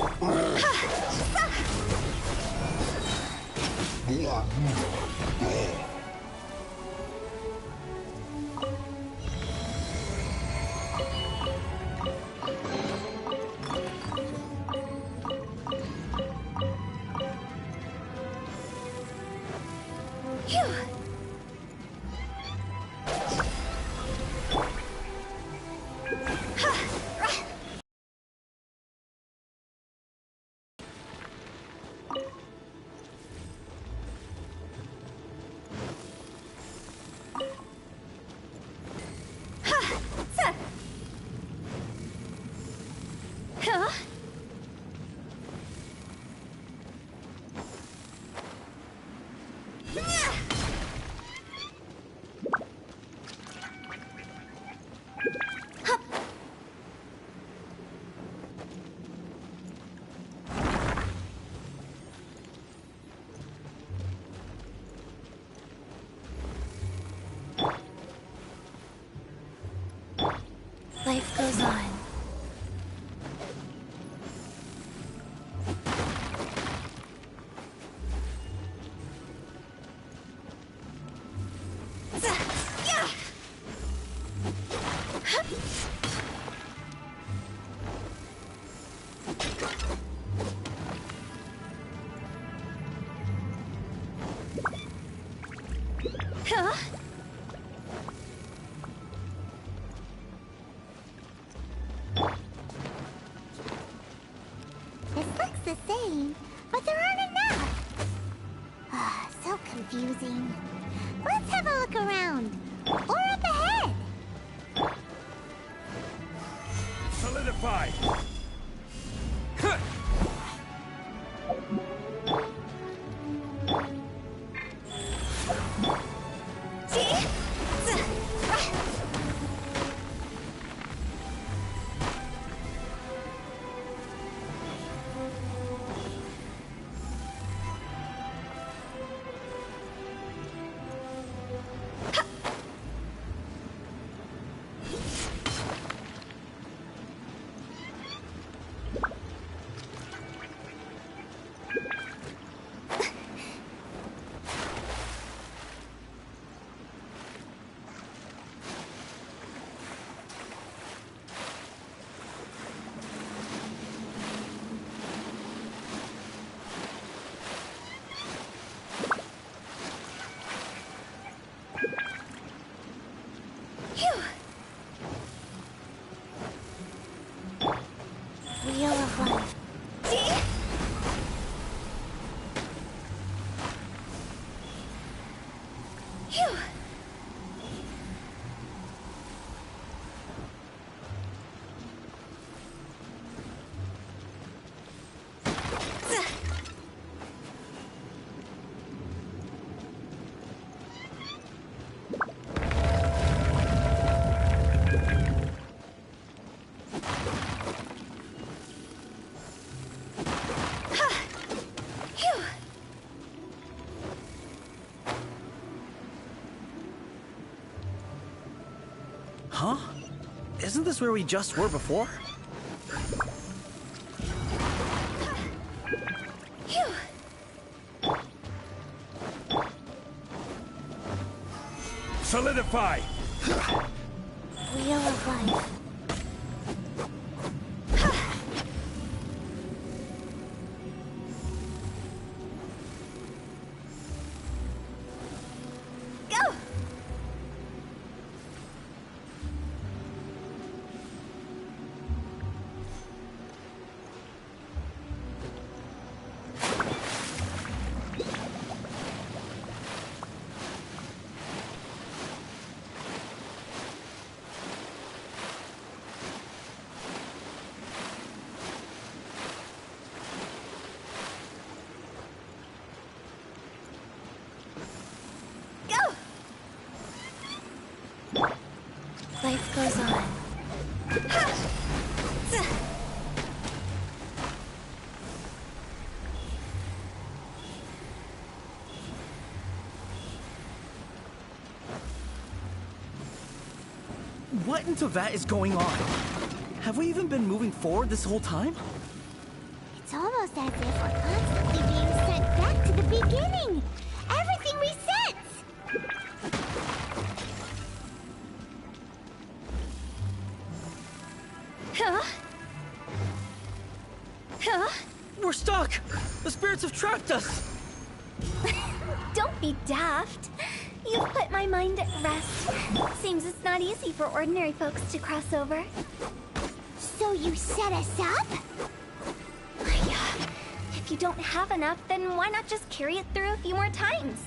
Life goes on. This looks the same, but there aren't enough. So confusing. Let's have a look around. Or up ahead. Solidify! Wheel of Life. Huh? Isn't this where we just were before? Solidify! Wheel of life. Go! Life goes on. What in Tevat is going on? Have we even been moving forward this whole time? It's almost as if we're constantly being sent back to the beginning. Everything resets. We're stuck! The spirits have trapped us! Don't be daft. You've put my mind at rest. Seems it's not easy for ordinary folks to cross over. So you set us up? Yeah. If you don't have enough, then why not just carry it through a few more times?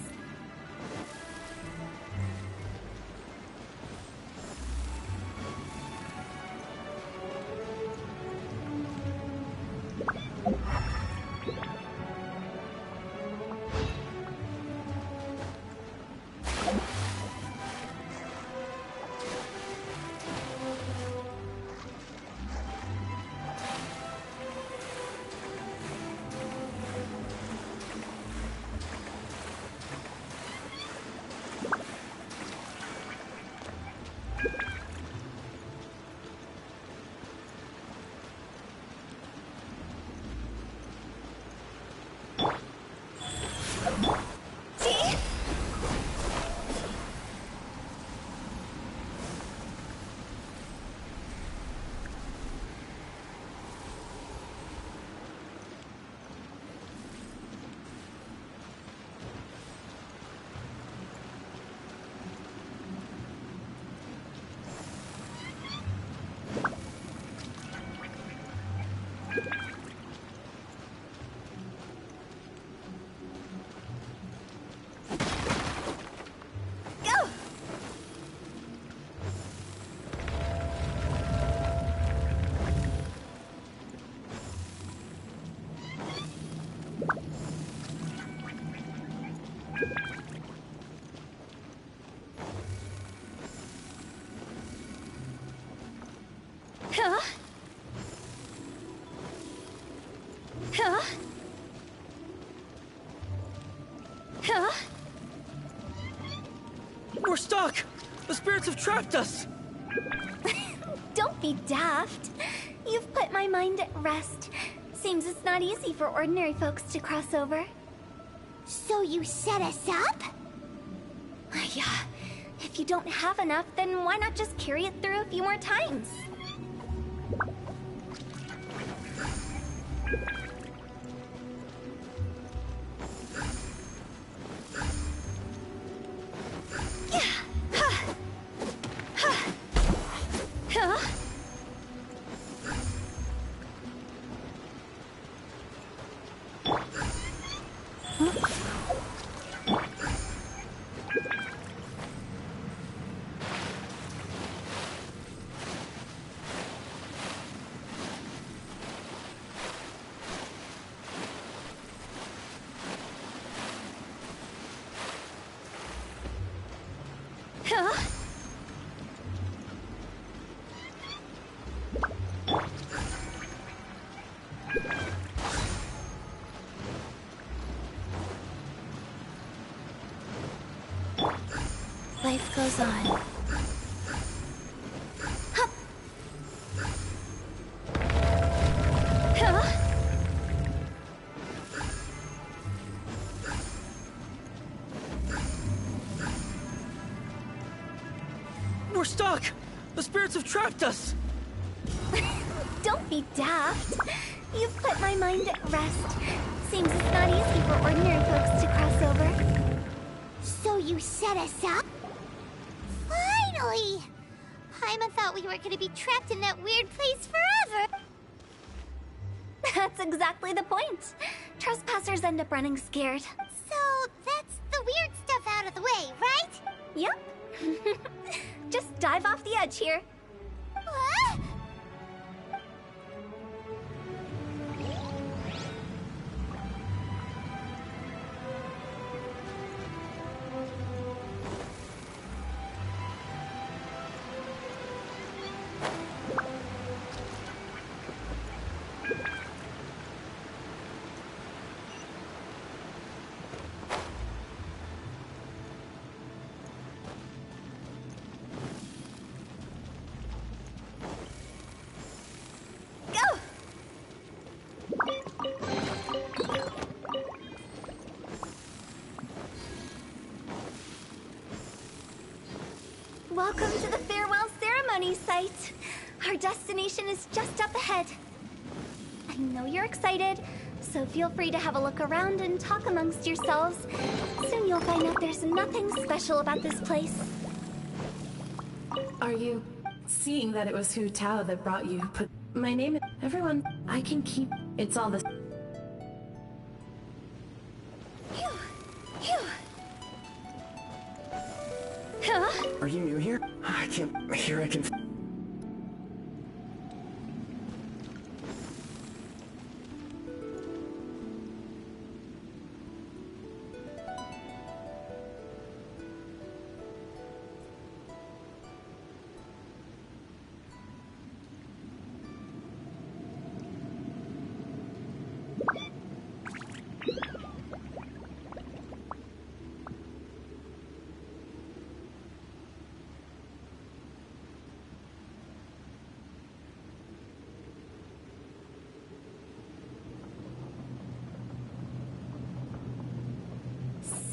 We're stuck! The spirits have trapped us! Don't be daft. You've put my mind at rest. Seems it's not easy for ordinary folks to cross over. So you set us up? Yeah. If you don't have enough, then why not just carry it through a few more times? Life goes on. We're stuck! The spirits have trapped us! Don't be daft. You've put my mind at rest. Seems it's not easy for ordinary folks to cross over. So you set us up? Finally! Paimon thought we were gonna be trapped in that weird place forever. That's exactly the point. Trespassers end up running scared. So that's the weird stuff out of the way, right? Yep. Just dive off the edge here. What? Welcome to the farewell ceremony site. Our destination is just up ahead. I know you're excited, so feel free to have a look around and talk amongst yourselves. Soon you'll find out there's nothing special about this place. Are you seeing that it was Hu Tao that brought you? Put my name in. Everyone, I can keep. It's all the. Phew. Phew. Huh? Are you new here? I can't hear. I can.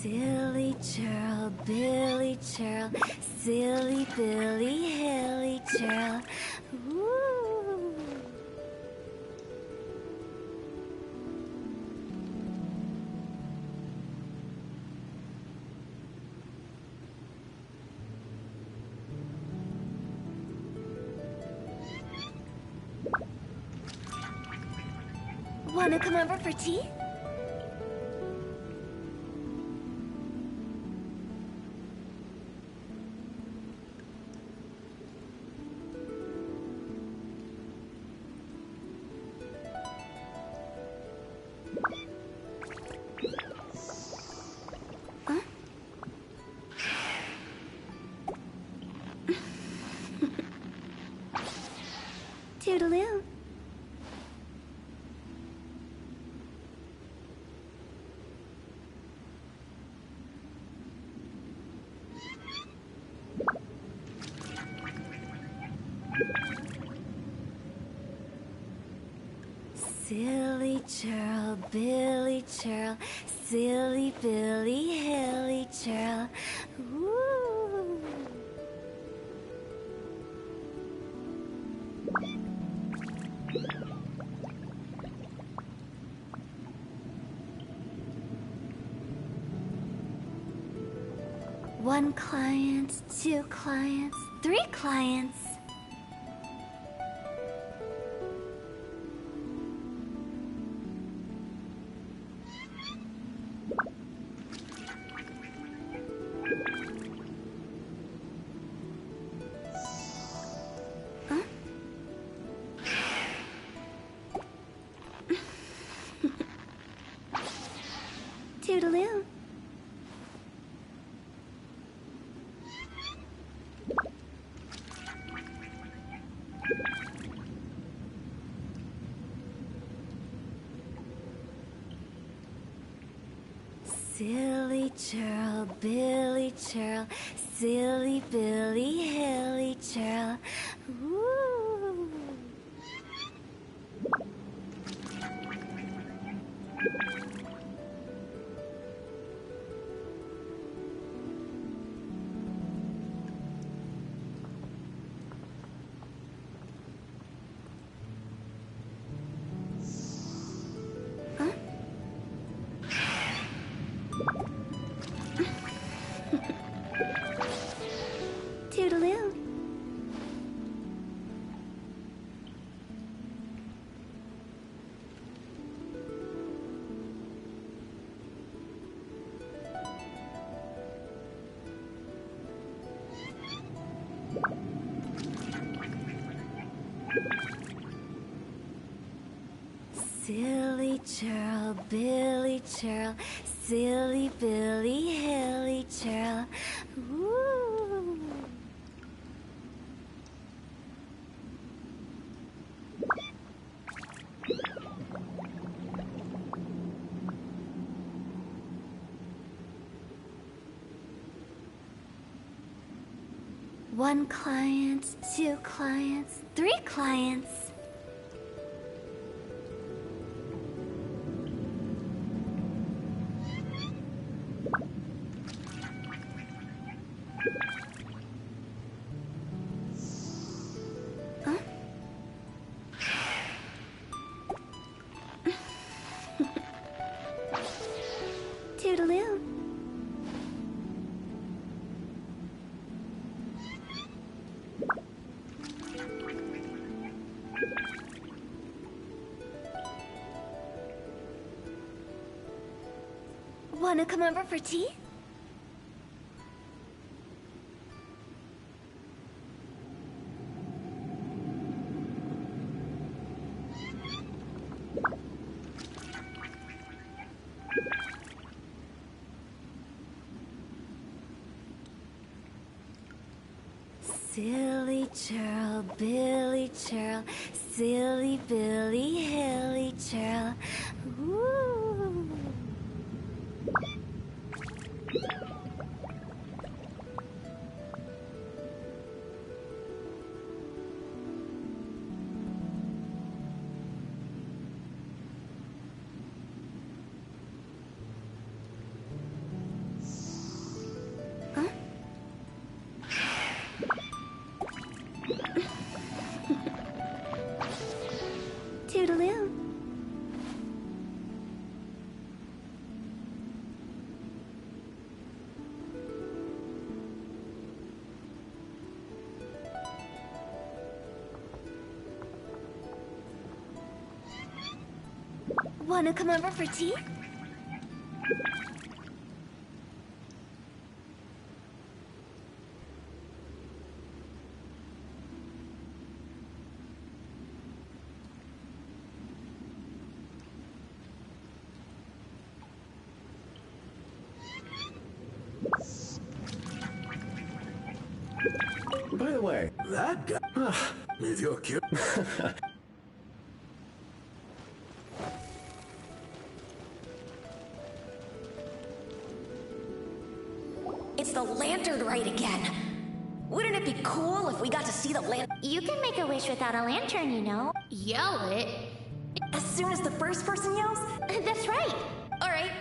Silly churl, Billy churl, silly Billy, hilly churl. Ooh. Wanna come over for tea? Toodaloo. Silly churl, Billy churl, silly Billy, hilly churl. Ooh. One client, two clients, three clients. Huh? Toodaloo. Silly churl, Billy churl, silly Billy, hilly churl. Ooh. Silly churl, Billy churl, silly Billy, hilly churl. Ooh. One client, two clients, three clients. Huh? Toodaloo. Wanna come over for tea? Silly churl, Billy churl, silly Billy, hilly churl. Ooh. Toodaloo. Wanna come over for tea? By the way, that guy. If you're cute. It's the lantern rite again. Wouldn't it be cool if we got to see the lantern? You can make a wish without a lantern, you know. Yell it? As soon as the first person yells? That's right. Alright,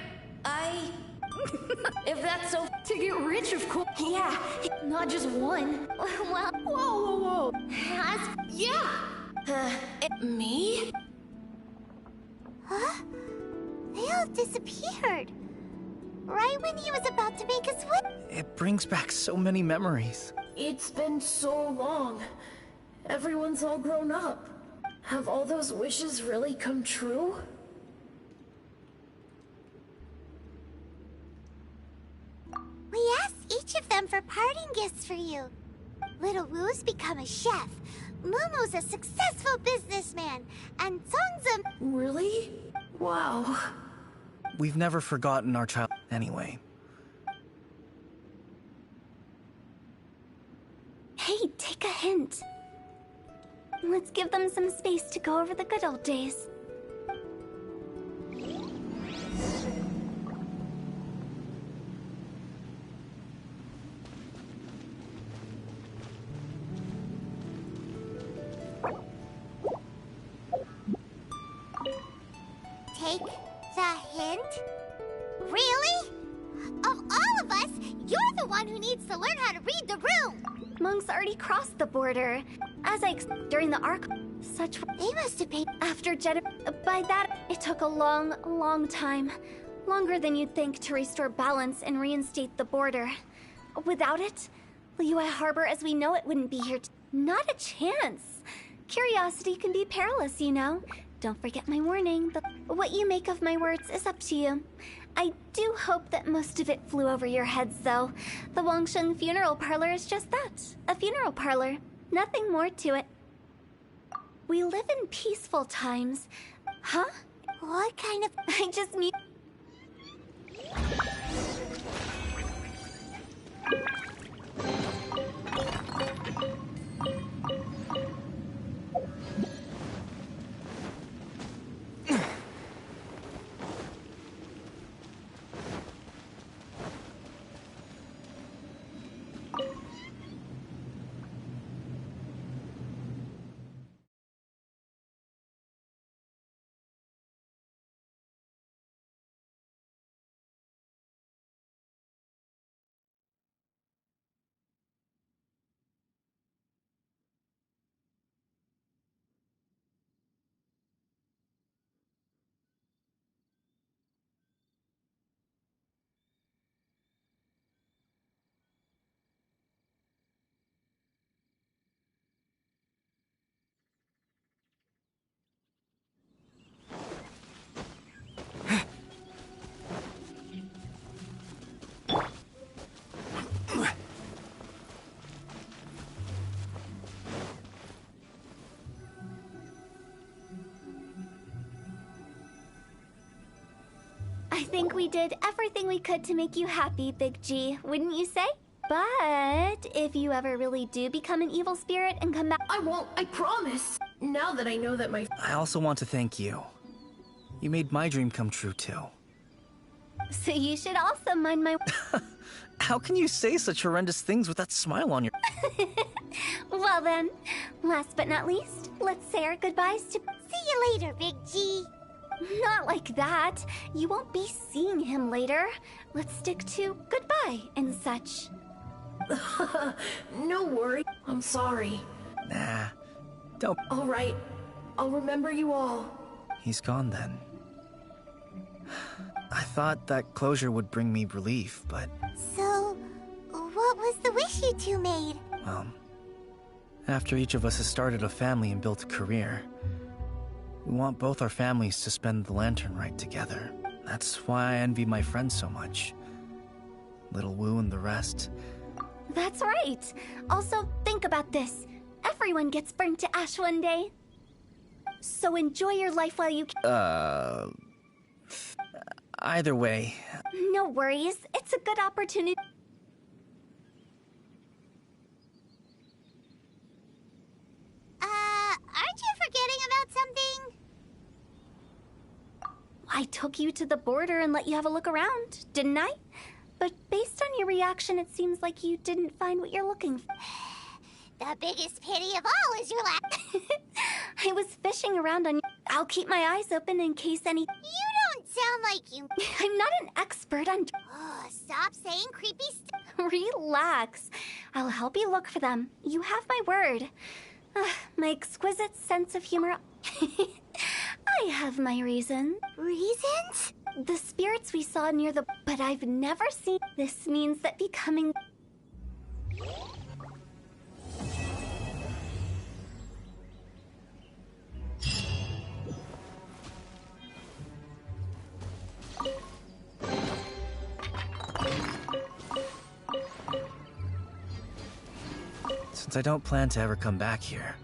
if that's so... To get rich, of course. Yeah. Not just one. Well, Whoa. Yeah! Me? huh? They all disappeared. Right when he was about to make us wish. It brings back so many memories. It's been so long. Everyone's all grown up. Have all those wishes really come true? We asked each of them for parting gifts for you. Little Woo's become a chef. Momo's a successful businessman. And Song's a... Really? Wow. We've never forgotten our child anyway. Hey, take a hint. Let's give them some space to go over the good old days. Take the hint? Really? Of all of us, you're the one who needs to learn how to read the room. Monks already crossed the border. As during the arc, such They must have paid... after by that, it took a long time. Longer than you'd think to restore balance and reinstate the border. Without it, Liyue Harbor as we know it wouldn't be here. Not a chance. Curiosity can be perilous, you know. Don't forget my warning. What you make of my words is up to you. I do hope that most of it flew over your heads, though. The Wangsheng Funeral Parlor is just that. A funeral parlor. Nothing more to it. We live in peaceful times. Huh? What kind of... I just mean... I think we did everything we could to make you happy, Big G, wouldn't you say? But if you ever really do become an evil spirit and come back... I won't, I promise. Now that I know that my... I also want to thank you. You made my dream come true, too. So you should also mind my... How can you say such horrendous things with that smile on your... Well then, last but not least, let's say our goodbyes to... See you later, Big G. Not like that. You won't be seeing him later. Let's stick to goodbye and such. No worry. I'm sorry. Nah, don't... All right. I'll remember you all. He's gone then. I thought that closure would bring me relief, but... So, what was the wish you two made? Well, after each of us has started a family and built a career, we want both our families to spend the lantern rite together. That's why I envy my friends so much. Little Wu and the rest. That's right. Also, think about this. Everyone gets burnt to ash one day. So enjoy your life while you can. Either way. No worries. It's a good opportunity. Aren't you forgetting about something? I took you to the border and let you have a look around, didn't I? But based on your reaction, it seems like you didn't find what you're looking for. The biggest pity of all is your lack. I was fishing around on you. I'll keep my eyes open in case any... You don't sound like you... I'm not an expert on... Oh, stop saying creepy stuff. Relax. I'll help you look for them. You have my word. My exquisite sense of humor... I have my reasons. Reasons? The spirits we saw near the... But I've never seen... This means that becoming... Since I don't plan to ever come back here,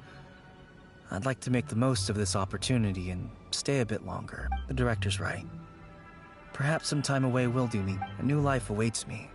I'd like to make the most of this opportunity and stay a bit longer. The director's right. Perhaps some time away will do me. A new life awaits me.